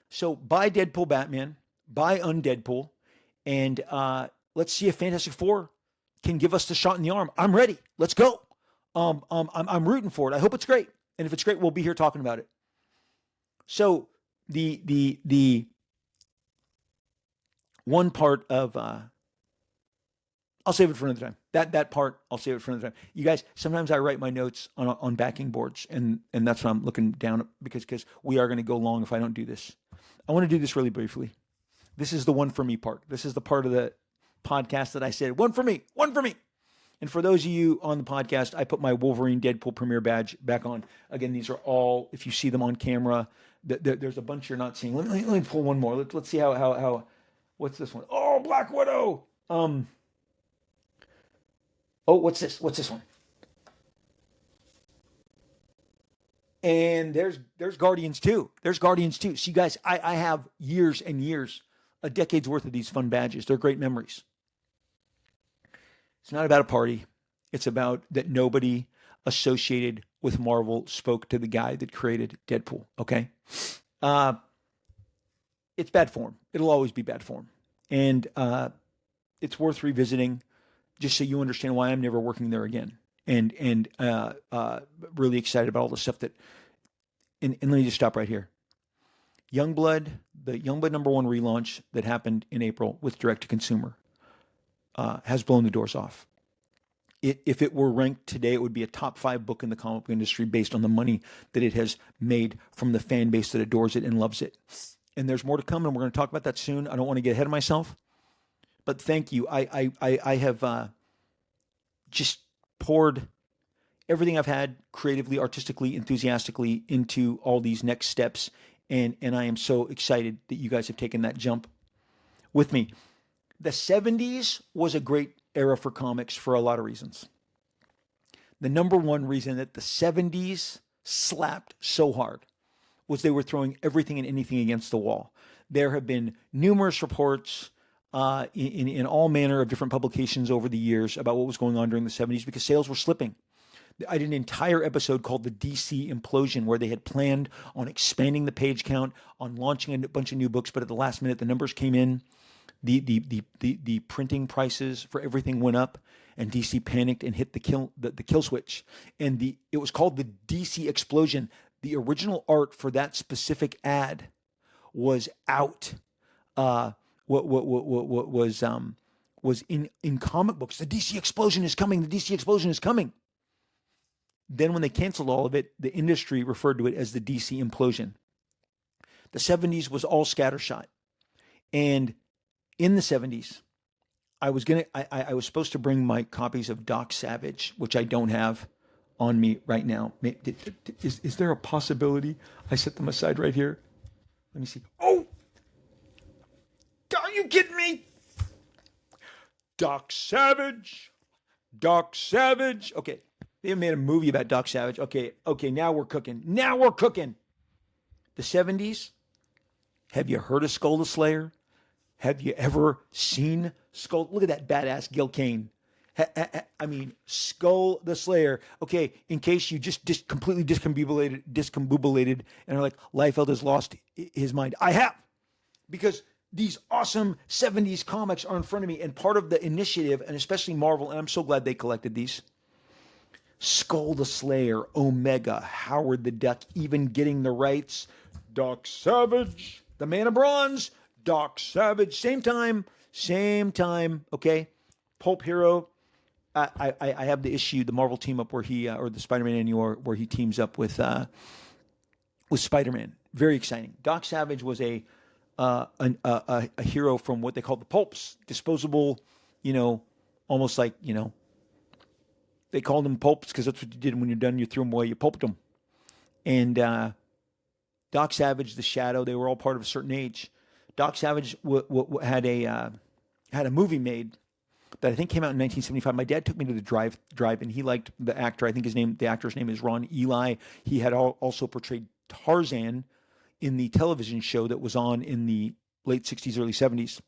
So buy Deadpool Batman, buy Undeadpool, and let's see if Fantastic Four can give us the shot in the arm. I'm ready. Let's go. I'm rooting for it. I hope it's great. And if it's great, we'll be here talking about it. So the one part of I'll save it for another time. That part I'll save it for another time. You guys, sometimes I write my notes on backing boards, and that's what I'm looking down at because we are going to go long if I don't do this. I want to do this really briefly. This is the one for me part. This is the part of the podcast that I said, one for me. And for those of you on the podcast, I put my Wolverine Deadpool premiere badge back on. Again, these are all, if you see them on camera, there's a bunch you're not seeing. Let me pull one more. Let's see how what's this one? Oh, Black Widow. What's this? What's this one? And there's Guardians too. There's Guardians too. See, guys, I have years and years, a decade's worth of these fun badges. They're great memories. It's not about a party. It's about that nobody associated with Marvel spoke to the guy that created Deadpool. Okay, it's bad form. It'll always be bad form, and it's worth revisiting, just so you understand why I'm never working there again. And really excited about all the stuff that. And let me just stop right here. Youngblood, the Youngblood #1 relaunch that happened in April with direct to consumer, has blown the doors off. If it were ranked today, it would be a top 5 book in the comic book industry based on the money that it has made from the fan base that adores it and loves it. And there's more to come, and we're going to talk about that soon. I don't want to get ahead of myself, but thank you. I have just poured everything I've had creatively, artistically, enthusiastically into all these next steps, and I am so excited that you guys have taken that jump with me. The 70s was a great era for comics for a lot of reasons. The number one reason that the 70s slapped so hard was they were throwing everything and anything against the wall. There have been numerous reports in all manner of different publications over the years about what was going on during the 70s because sales were slipping. I did an entire episode called the DC Implosion where they had planned on expanding the page count, on launching a bunch of new books, but at the last minute the numbers came in. The printing prices for everything went up, and DC panicked and hit the kill switch. And it was called the DC Explosion. The original art for that specific ad was out. What was in comic books? The DC Explosion is coming. The DC Explosion is coming. Then when they canceled all of it, the industry referred to it as the DC Implosion. The 70s was all scattershot. And in the 70s, I was supposed to bring my copies of Doc Savage, which I don't have on me right now. Is there a possibility I set them aside right here? Let me see. Oh! Are you kidding me? Doc Savage. Doc Savage. Okay. They made a movie about Doc Savage. Okay, now we're cooking. The 70s, have you heard of Skull the Slayer? Have you ever seen Skull? Look at that badass Gil Kane. I mean, Skull the Slayer. Okay, in case you just completely discombobulated and are like, Liefeld has lost his mind. I have. Because these awesome 70s comics are in front of me, and part of the initiative, and especially Marvel, and I'm so glad they collected these, Skull the Slayer, Omega, Howard the Duck, even getting the rights, Doc Savage, the Man of Bronze, Doc Savage, same time, okay? Pulp Hero, I have the issue, the Marvel team up where he, or the Spider-Man annual where he teams up with Spider-Man. Very exciting. Doc Savage was a hero from what they called the pulps, disposable, almost like, they called them pulps because that's what you did when you're done. You threw them away. You pulped them. And Doc Savage, the Shadow, they were all part of a certain age. Doc Savage had a movie made that I think came out in 1975. My dad took me to the drive, and he liked the actor. I think the actor's name is Ron Eli. He had also portrayed Tarzan in the television show that was on in the late 60s, early 70s.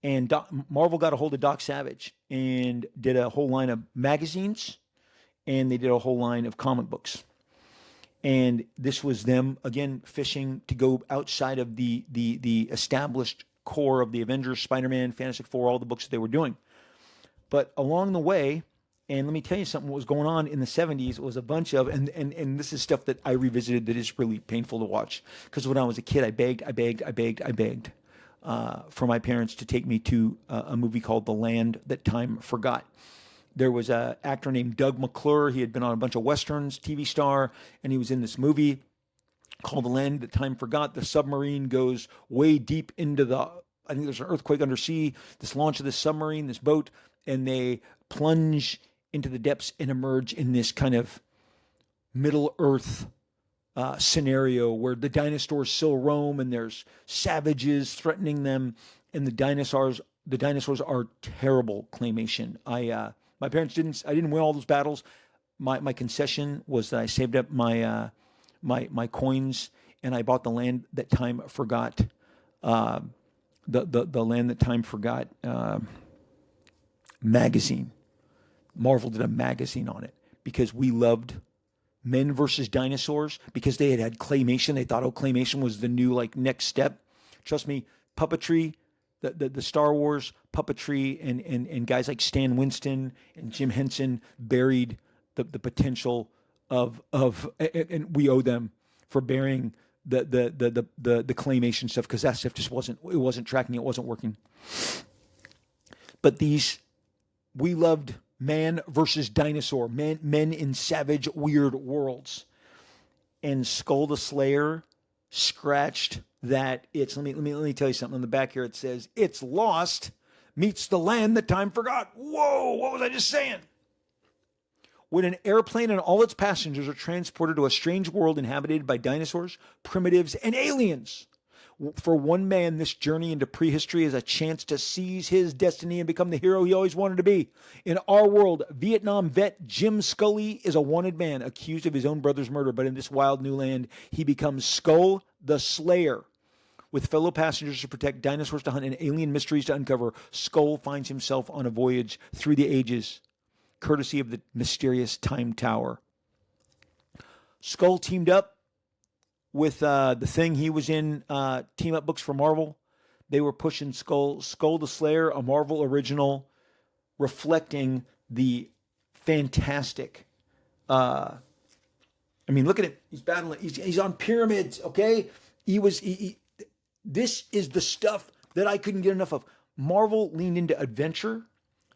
And Marvel got a hold of Doc Savage and did a whole line of magazines, and they did a whole line of comic books. And this was them, again, fishing to go outside of the established core of the Avengers, Spider-Man, Fantastic Four, all the books that they were doing. But along the way, and let me tell you something, what was going on in the 70s was a bunch of, and this is stuff that I revisited that is really painful to watch. Because when I was a kid, I begged for my parents to take me to a movie called The Land That Time Forgot. There was an actor named Doug McClure. He had been on a bunch of Westerns, TV star, and he was in this movie called The Land That Time Forgot. The submarine goes way deep into I think there's an earthquake undersea, this launch of this submarine, this boat, and they plunge into the depths and emerge in this kind of Middle Earth scenario where the dinosaurs still roam and there's savages threatening them, and the dinosaurs are terrible claymation. My parents I didn't win all those battles. My concession was that I saved up my coins and I bought The Land That Time Forgot. The Land That Time Forgot magazine. Marvel did a magazine on it because we loved Men versus Dinosaurs, because they had claymation. They thought, claymation was the new next step. Trust me, puppetry, the Star Wars puppetry and guys like Stan Winston and Jim Henson buried the potential of and we owe them for burying the claymation stuff, because that stuff just wasn't tracking, it wasn't working. But we loved man versus dinosaur, men in savage, weird worlds. And Skull the Slayer scratched that itch. Let me tell you something. On the back here it says, "It's lost meets the land that time forgot." Whoa, what was I just saying? When an airplane and all its passengers are transported to a strange world inhabited by dinosaurs, primitives, and aliens, For one man, this journey into prehistory is a chance to seize his destiny and become the hero he always wanted to be. In our world, Vietnam vet Jim Scully is a wanted man accused of his own brother's murder, but in this wild new land, he becomes Skull the Slayer. With fellow passengers to protect, dinosaurs to hunt, and alien mysteries to uncover, Skull finds himself on a voyage through the ages, courtesy of the mysterious Time Tower. Skull teamed up with the Thing. He was in team up books for Marvel. They were pushing Skull the Slayer, a Marvel original, reflecting the fantastic. I mean, look at him. He's battling. He's on pyramids. Okay, this is the stuff that I couldn't get enough of. Marvel leaned into adventure.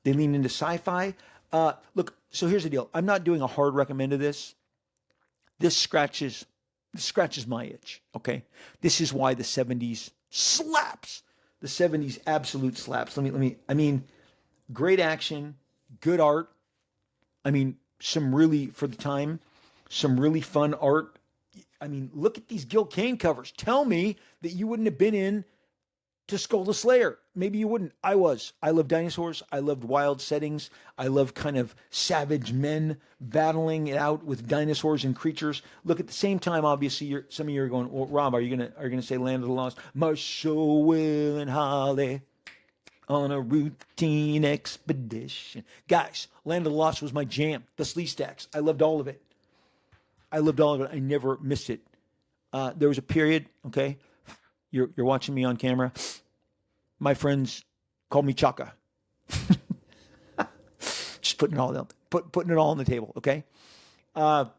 They leaned into sci-fi. Look, so here's the deal. I'm not doing a hard recommend of this. This scratches my itch, okay? This is why the 70s slaps. The 70s absolute slaps. I mean, great action, good art. I mean, for the time, some really fun art. I mean, look at these Gil Kane covers. Tell me that you wouldn't have been in to Skull the Slayer. Maybe you wouldn't. I was. I love dinosaurs. I loved wild settings. I love kind of savage men battling it out with dinosaurs and creatures. Look, at the same time, obviously, some of you are going, well, Rob, are you gonna say Land of the Lost? Marshall, Will, and Holly on a routine expedition. Guys, Land of the Lost was my jam. The Slee Stacks. I loved all of it. I never missed it. There was a period, okay? You're watching me on camera. My friends called me Chaka. Just putting it all down, putting it all on the table, okay? Love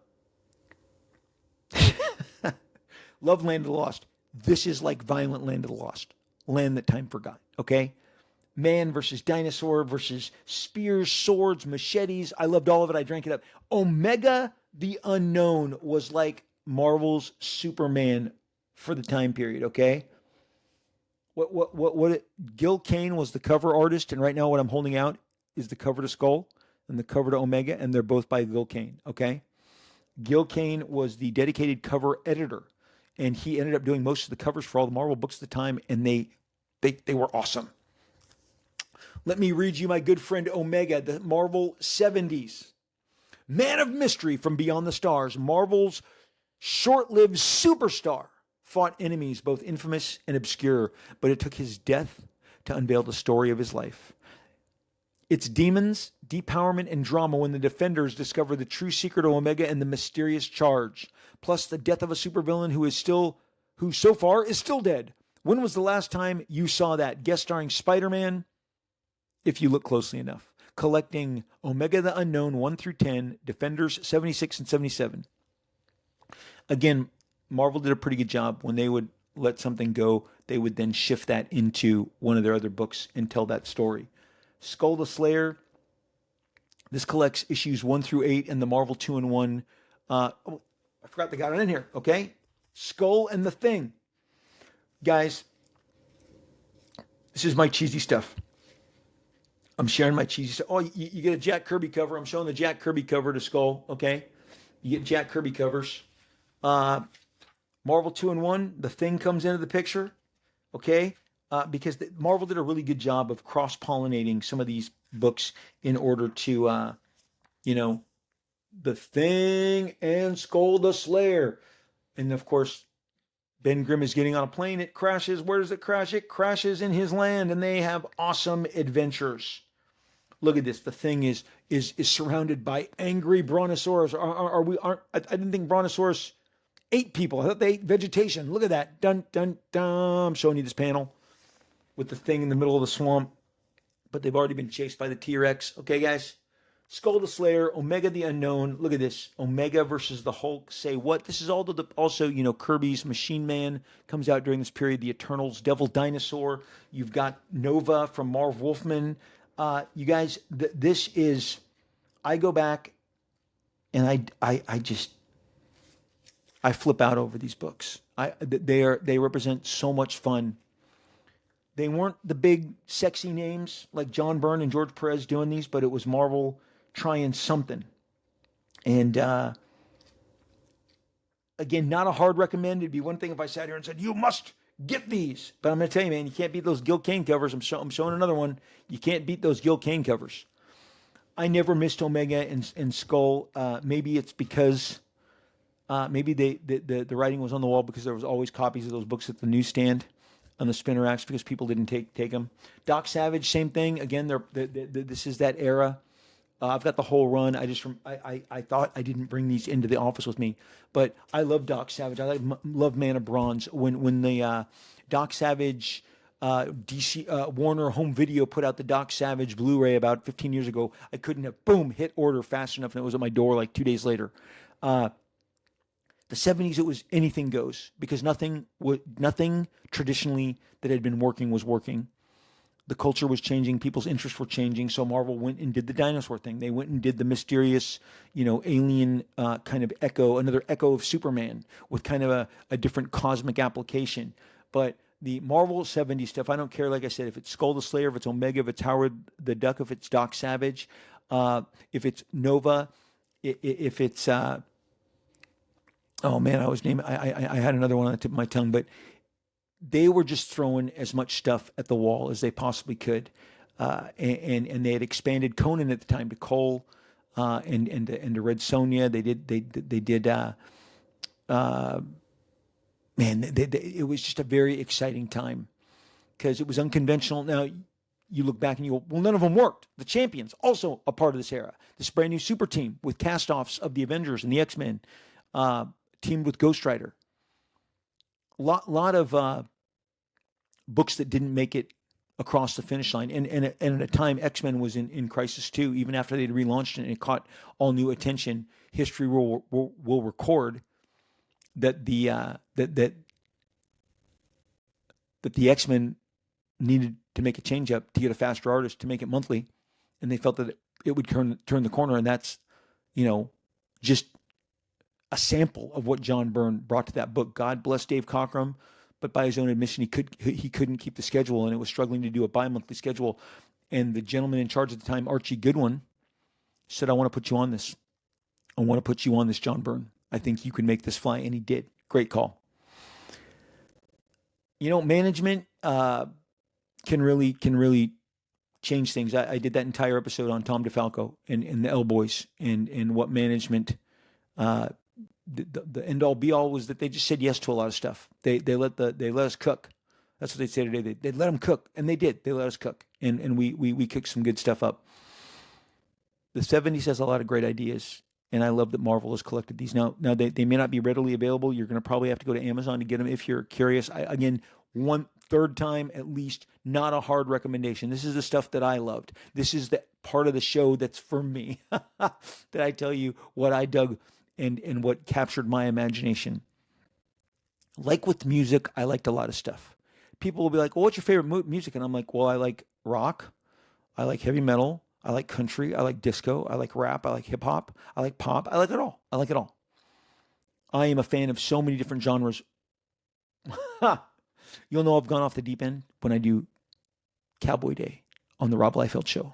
Land of the Lost. This is like violent Land of the Lost. Land that time forgot, okay? Man versus dinosaur versus spears, swords, machetes. I loved all of it. I drank it up. Omega the Unknown was like Marvel's Superman for the time period, okay? Gil Kane was the cover artist, and right now what I'm holding out is the cover to Skull and the cover to Omega, and they're both by Gil Kane, okay? Gil Kane was the dedicated cover editor, and he ended up doing most of the covers for all the Marvel books at the time, and they were awesome. Let me read you my good friend Omega, the Marvel 70s. Man of mystery from beyond the stars, Marvel's short-lived superstar, fought enemies both infamous and obscure, but it took his death to unveil the story of his life. It's demons, depowerment, and drama when the Defenders discover the true secret of Omega and the mysterious charge, plus the death of a supervillain who so far is still dead. When was the last time you saw that? Guest starring Spider-Man, if you look closely enough. Collecting Omega the Unknown 1 through 10, Defenders 76 and 77. Again, Marvel did a pretty good job. When they would let something go, they would then shift that into one of their other books and tell that story. Skull the Slayer, this collects issues 1 through 8 and the Marvel 2-in-1. I forgot they got it in here, okay? Skull and the Thing. Guys, this is my cheesy stuff. I'm sharing my cheesy stuff. Oh, you get a Jack Kirby cover. I'm showing the Jack Kirby cover to Skull, okay? You get Jack Kirby covers. Marvel 2-in-1, the Thing comes into the picture, okay? Because Marvel did a really good job of cross-pollinating some of these books in order to, the Thing and Skull the Slayer. And of course, Ben Grimm is getting on a plane. It crashes. Where does it crash? It crashes in his land, and they have awesome adventures. Look at this. The Thing is surrounded by angry brontosaurus. I didn't think brontosaurus ate people. I thought they ate vegetation. Look at that. Dun, dun, dun. I'm showing you this panel with the Thing in the middle of the swamp. But they've already been chased by the T-Rex. Okay, guys? Skull the Slayer, Omega the Unknown. Look at this. Omega versus the Hulk. Say what? This is also, Kirby's Machine Man comes out during this period. The Eternals, Devil Dinosaur. You've got Nova from Marv Wolfman. You guys, this is, I go back and I flip out over these books. They represent so much fun. They weren't the big sexy names like John Byrne and George Perez doing these, but it was Marvel trying something. And again, not a hard recommend. It'd be one thing if I sat here and said, you must Get these. But I'm going to tell you, man, you can't beat those Gil Kane covers. I'm showing another one. You can't beat those Gil Kane covers. I never missed Omega and Skull. Maybe it's because maybe the writing was on the wall because there was always copies of those books at the newsstand on the spinner racks because people didn't take them. Doc Savage, same thing. Again, this is that era. I've got the whole run. I thought I didn't bring these into the office with me, but I love Doc Savage. Love Man of Bronze. When the Doc Savage DC Warner Home Video put out the Doc Savage Blu-ray about 15 years ago, I couldn't have hit order fast enough, and it was at my door like 2 days later. The 70s, it was anything goes because nothing traditionally that had been working was working. The culture was changing, people's interests were changing, so Marvel went and did the dinosaur thing. They went and did the mysterious, alien kind of another echo of Superman with kind of a different cosmic application. But the Marvel 70s stuff, I don't care, like I said, if it's Skull the Slayer, if it's Omega, if it's Howard the Duck, if it's Doc Savage, if it's Nova, if it's, oh man, I had another one on the tip of my tongue, but they were just throwing as much stuff at the wall as they possibly could, and they had expanded Conan at the time to Cole, and to Red Sonja. It was just a very exciting time because it was unconventional. Now you look back and you go, well, none of them worked. The Champions also a part of this era. This brand new super team with cast-offs of the Avengers and the X-Men, teamed with Ghost Rider. Lot of books that didn't make it across the finish line, and at a time X-Men was in crisis too. Even after they'd relaunched it and it caught all new attention, history will record that the X-Men needed to make a change up to get a faster artist to make it monthly, and they felt that it would turn the corner, and that's just a sample of what John Byrne brought to that book. God bless Dave Cockrum, but by his own admission, he couldn't keep the schedule, and it was struggling to do a bi-monthly schedule. And the gentleman in charge at the time, Archie Goodwin, said, "I want to put you on this. I want to put you on this, John Byrne. I think you can make this fly," and he did. Great call. Management can really change things. I did that entire episode on Tom DeFalco and the L Boys and what management. The end all be all was that they just said yes to a lot of stuff. They let us cook. That's what they say today. They let them cook, and they did. They let us cook, and we cooked some good stuff up. The 70s has a lot of great ideas, and I love that Marvel has collected these. Now they may not be readily available. You're going to probably have to go to Amazon to get them if you're curious. Again, one third time at least, not a hard recommendation. This is the stuff that I loved. This is the part of the show that's for me that I tell you what I dug and what captured my imagination. Like with music, I liked a lot of stuff. People will be like, well, what's your favorite music? And I'm like, well, I like rock. I like heavy metal. I like country. I like disco. I like rap. I like hip hop. I like pop. I like it all. I like it all. I am a fan of so many different genres. You'll know I've gone off the deep end when I do Cowboy Day on the Rob Liefeld Show,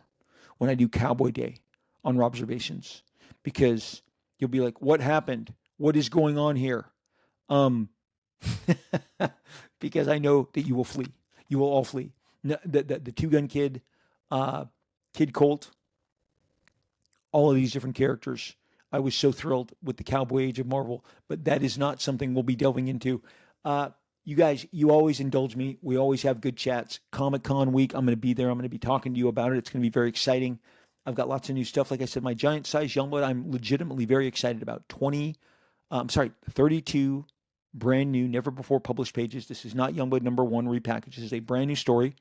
when I do Cowboy Day on Robservations, because you'll be like, what happened? What is going on here? Because I know that you will flee. You will all flee. The Two-Gun Kid, Kid Colt, all of these different characters. I was so thrilled with the Cowboy Age of Marvel, but that is not something we'll be delving into. You guys, you always indulge me. We always have good chats. Comic-Con week, I'm going to be there. I'm going to be talking to you about it. It's going to be very exciting. I've got lots of new stuff. Like I said, my giant size Youngblood, I'm legitimately very excited about. 32 brand new, never before published pages. This is not Youngblood #1 repackaged. This is a brand new story.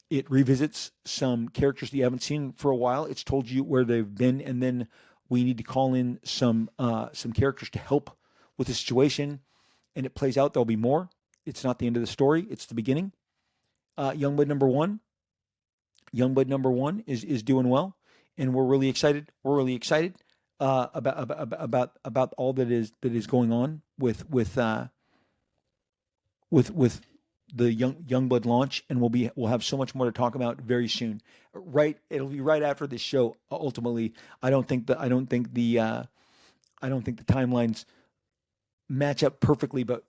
It revisits some characters that you haven't seen for a while. It's told you where they've been, and then we need to call in some characters to help with the situation. And it plays out. There'll be more. It's not the end of the story. It's the beginning. Youngblood #1. Youngblood #1 is doing well, and we're really excited. We're really excited about all that is going on with the Youngblood launch, and we'll have so much more to talk about very soon. Right, it'll be right after this show. Ultimately, I don't think the timelines match up perfectly, but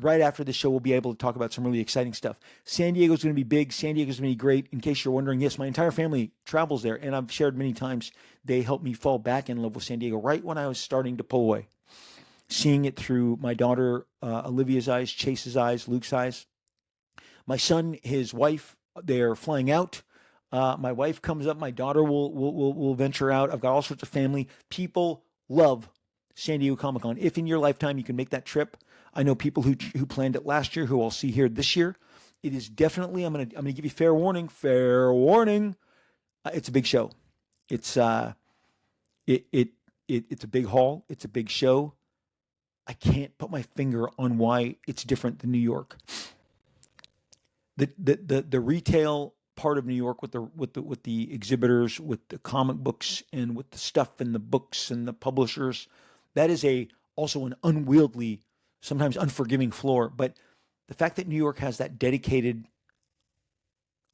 right after the show, we'll be able to talk about some really exciting stuff. San Diego's going to be big. San Diego's going to be great. In case you're wondering, yes, my entire family travels there, and I've shared many times they helped me fall back in love with San Diego right when I was starting to pull away. Seeing it through my daughter Olivia's eyes, Chase's eyes, Luke's eyes. My son, his wife, they're flying out. My wife comes up. My daughter will venture out. I've got all sorts of family. People love San Diego Comic Con. If in your lifetime you can make that trip, I know people who planned it last year, who I'll see here this year. It is definitely. I'm gonna give you fair warning. Fair warning. It's a big show. It's it's a big haul. It's a big show. I can't put my finger on why it's different than New York. The retail part of New York with the exhibitors, with the comic books, and with the stuff and the books and the publishers, that is also an unwieldy, sometimes unforgiving floor. But the fact that New York has that dedicated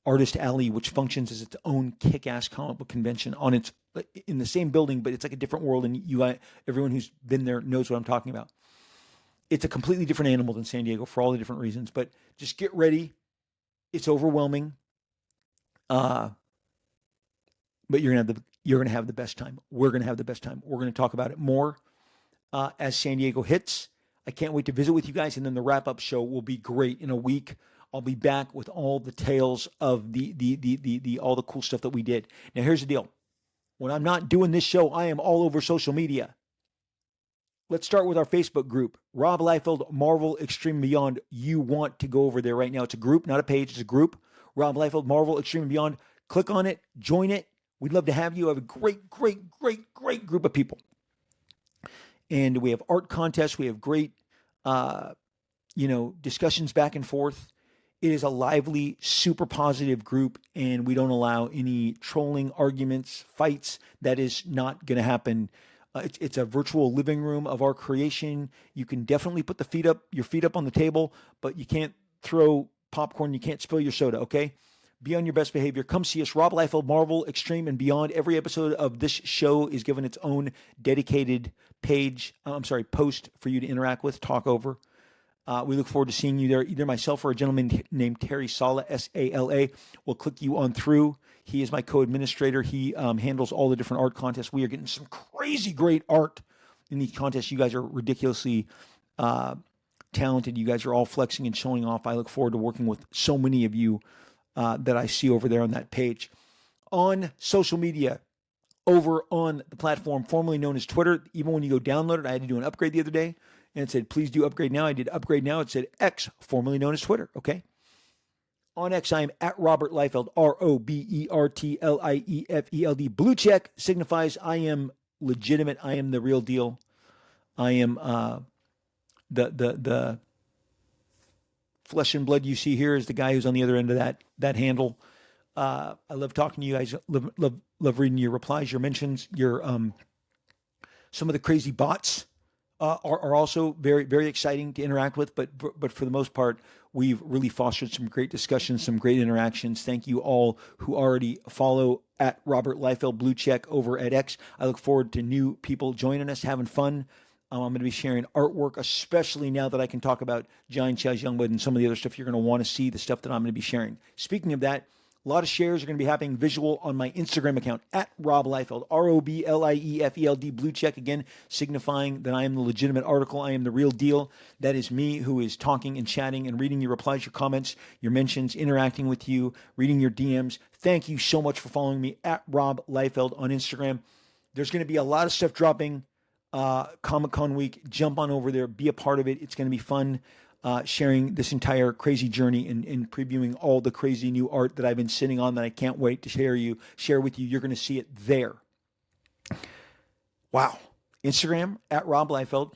artist alley, which functions as its own kick-ass comic book convention in the same building, but it's like a different world, and everyone who's been there knows what I'm talking about. It's a completely different animal than San Diego for all the different reasons, but just get ready. It's overwhelming, but you're gonna have the best time. We're gonna have the best time. We're gonna talk about it more as San Diego hits. I can't wait to visit with you guys, and then the wrap-up show will be great in a week. I'll be back with all the tales of the all the cool stuff that we did. Now, here's the deal: when I'm not doing this show, I am all over social media. Let's start with our Facebook group, Rob Liefeld, Marvel Extreme Beyond. You want to go over there right now. It's a group, not a page. It's a group. Rob Liefeld, Marvel Extreme Beyond. Click on it. Join it. We'd love to have you. I have a great group of people. And we have art contests. We have great, discussions back and forth. It is a lively, super positive group, and we don't allow any trolling, arguments, fights. That is not going to happen. It's a virtual living room of our creation. You can definitely put your feet up on the table, but you can't throw popcorn. You can't spill your soda, okay? Be on your best behavior. Come see us, Rob Liefeld, Marvel, Extreme, and Beyond. Every episode of this show is given its own dedicated post for you to interact with, talk over. We look forward to seeing you there. Either myself or a gentleman named Terry Sala, S-A-L-A, will click you on through. He is my co-administrator. He handles all the different art contests. We are getting some crazy great art in these contests. You guys are ridiculously talented. You guys are all flexing and showing off. I look forward to working with so many of you that I see over there on that page. On social media, over on the platform formerly known as Twitter, even when you go download it, I had to do an upgrade the other day. And it said, please do upgrade now. I did upgrade now. It said X, formerly known as Twitter. Okay. On X, I am at Robert Liefeld, ROBERTLIEFELD. Blue check signifies I am legitimate. I am the real deal. I am the flesh and blood you see here is the guy who's on the other end of that handle. I love talking to you guys. Love reading your replies, your mentions, your some of the crazy bots. Are also very, very exciting to interact with, but for the most part, we've really fostered some great discussions, some great interactions. Thank you all who already follow at Robert Liefeld Blue Check over at X. I look forward to new people joining us, having fun. I'm going to be sharing artwork, especially now that I can talk about Giant Size Youngblood and some of the other stuff. You're going to want to see the stuff that I'm going to be sharing. Speaking of that, a lot of shares are going to be happening visual on my Instagram account at Rob Liefeld, ROBLIEFELD, blue check, again, signifying that I am the legitimate article. I am the real deal. That is me who is talking and chatting and reading your replies, your comments, your mentions, interacting with you, reading your DMs. Thank you so much for following me at Rob Liefeld on Instagram. There's going to be a lot of stuff dropping Comic-Con week. Jump on over there. Be a part of it. It's going to be fun. Sharing this entire crazy journey and previewing all the crazy new art that I've been sitting on that I can't wait to share with you. You're going to see it there. Wow. Instagram at Rob Liefeld.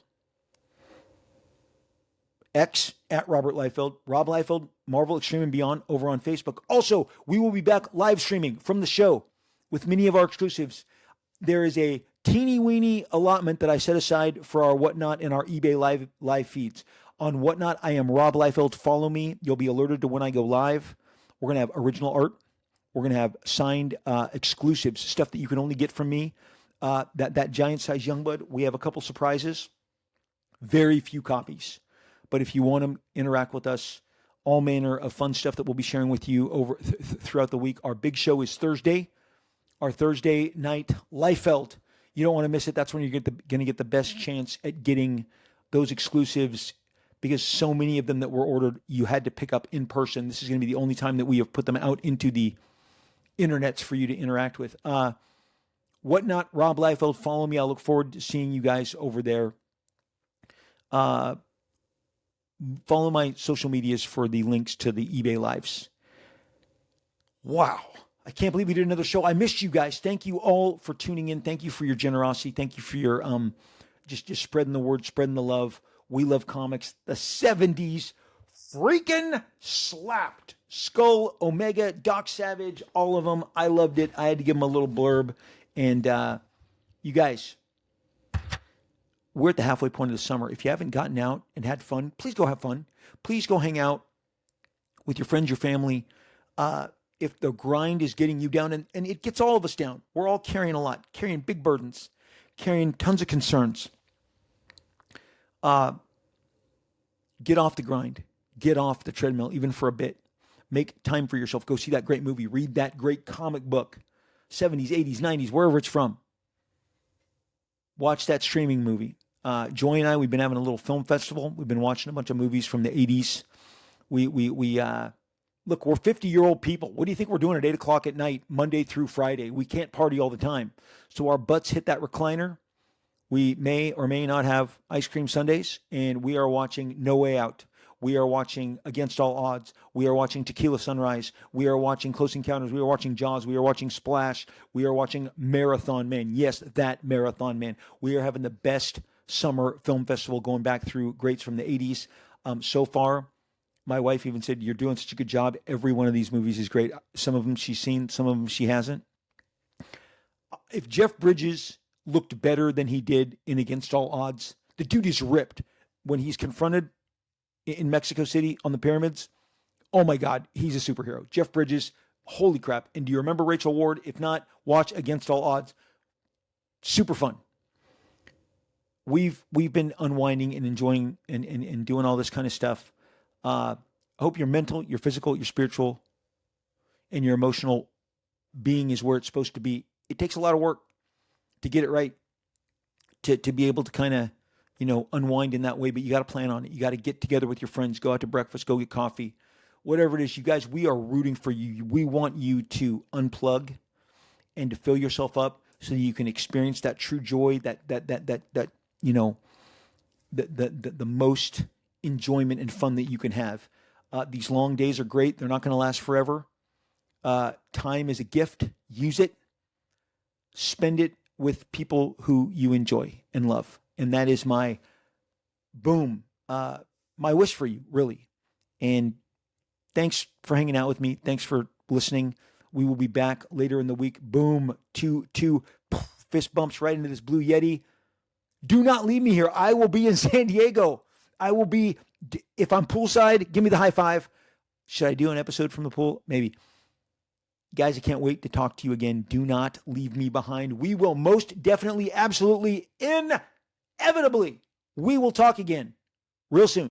X at Robert Liefeld. Rob Liefeld, Marvel Extreme and Beyond over on Facebook. Also, we will be back live streaming from the show with many of our exclusives. There is a teeny weeny allotment that I set aside for our Whatnot and our eBay live feeds. On Whatnot, I am Rob Liefeld. Follow me. You'll be alerted to when I go live. We're going to have original art. We're going to have signed exclusives, stuff that you can only get from me. That Giant Size Youngblood. We have a couple surprises. Very few copies. But if you want to interact with us, all manner of fun stuff that we'll be sharing with you over throughout the week. Our big show is Thursday. Our Thursday night Liefeld. You don't want to miss it. That's when you're going to get the best chance at getting those exclusives, because so many of them that were ordered, you had to pick up in person. This is going to be the only time that we have put them out into the internets for you to interact with. Whatnot, Rob Liefeld. Follow me. I look forward to seeing you guys over there. Follow my social medias for the links to the eBay Lives. Wow. I can't believe we did another show. I missed you guys. Thank you all for tuning in. Thank you for your generosity. Thank you for your just spreading the word, spreading the love. We love comics. The 70s freaking slapped. Skull, Omega, Doc Savage, all of them. I loved it. I had to give them a little blurb. And you guys, we're at the halfway point of the summer. If you haven't gotten out and had fun, please go have fun. Please go hang out with your friends, your family. If the grind is getting you down, and it gets all of us down, we're all carrying a lot, carrying big burdens, carrying tons of concerns. Get off the grind. Get off the treadmill, even for a bit. Make time for yourself. Go see that great movie. Read that great comic book. 70s, 80s, 90s, wherever it's from. Watch that streaming movie. Joy and I, we've been having a little film festival. We've been watching a bunch of movies from the 80s. Look, we're 50-year-old people. What do you think we're doing at 8 o'clock at night, Monday through Friday? We can't party all the time. So our butts hit that recliner. We may or may not have ice cream sundaes, and we are watching No Way Out. We are watching Against All Odds. We are watching Tequila Sunrise. We are watching Close Encounters. We are watching Jaws. We are watching Splash. We are watching Marathon Man. Yes, that Marathon Man. We are having the best summer film festival going back through greats from the 80s. So far, my wife even said, you're doing such a good job. Every one of these movies is great. Some of them she's seen, some of them she hasn't. If Jeff Bridges looked better than he did in Against All Odds, the dude is ripped. When he's confronted in Mexico City on the pyramids, oh my God, he's a superhero. Jeff Bridges, holy crap. And do you remember Rachel Ward? If not, watch Against All Odds. Super fun. We've been unwinding and enjoying and doing all this kind of stuff. I hope your mental, your physical, your spiritual, and your emotional being is where it's supposed to be. It takes a lot of work to get it right, to be able to kind of, unwind in that way, but you got to plan on it. You got to get together with your friends, go out to breakfast, go get coffee, whatever it is. You guys, we are rooting for you. We want you to unplug and to fill yourself up so that you can experience that true joy, the most enjoyment and fun that you can have. These long days are great. They're not going to last forever. Time is a gift. Use it. Spend it with people who you enjoy and love. And that is my wish for you, really. And thanks for hanging out with me. Thanks for listening. We will be back later in the week. Boom, two fist bumps right into this Blue Yeti. Do not leave me here. I will be in San Diego. I will be, if I'm poolside, give me the high five. Should I do an episode from the pool? Maybe. Guys, I can't wait to talk to you again. Do not leave me behind. We will most definitely, absolutely, inevitably, we will talk again real soon.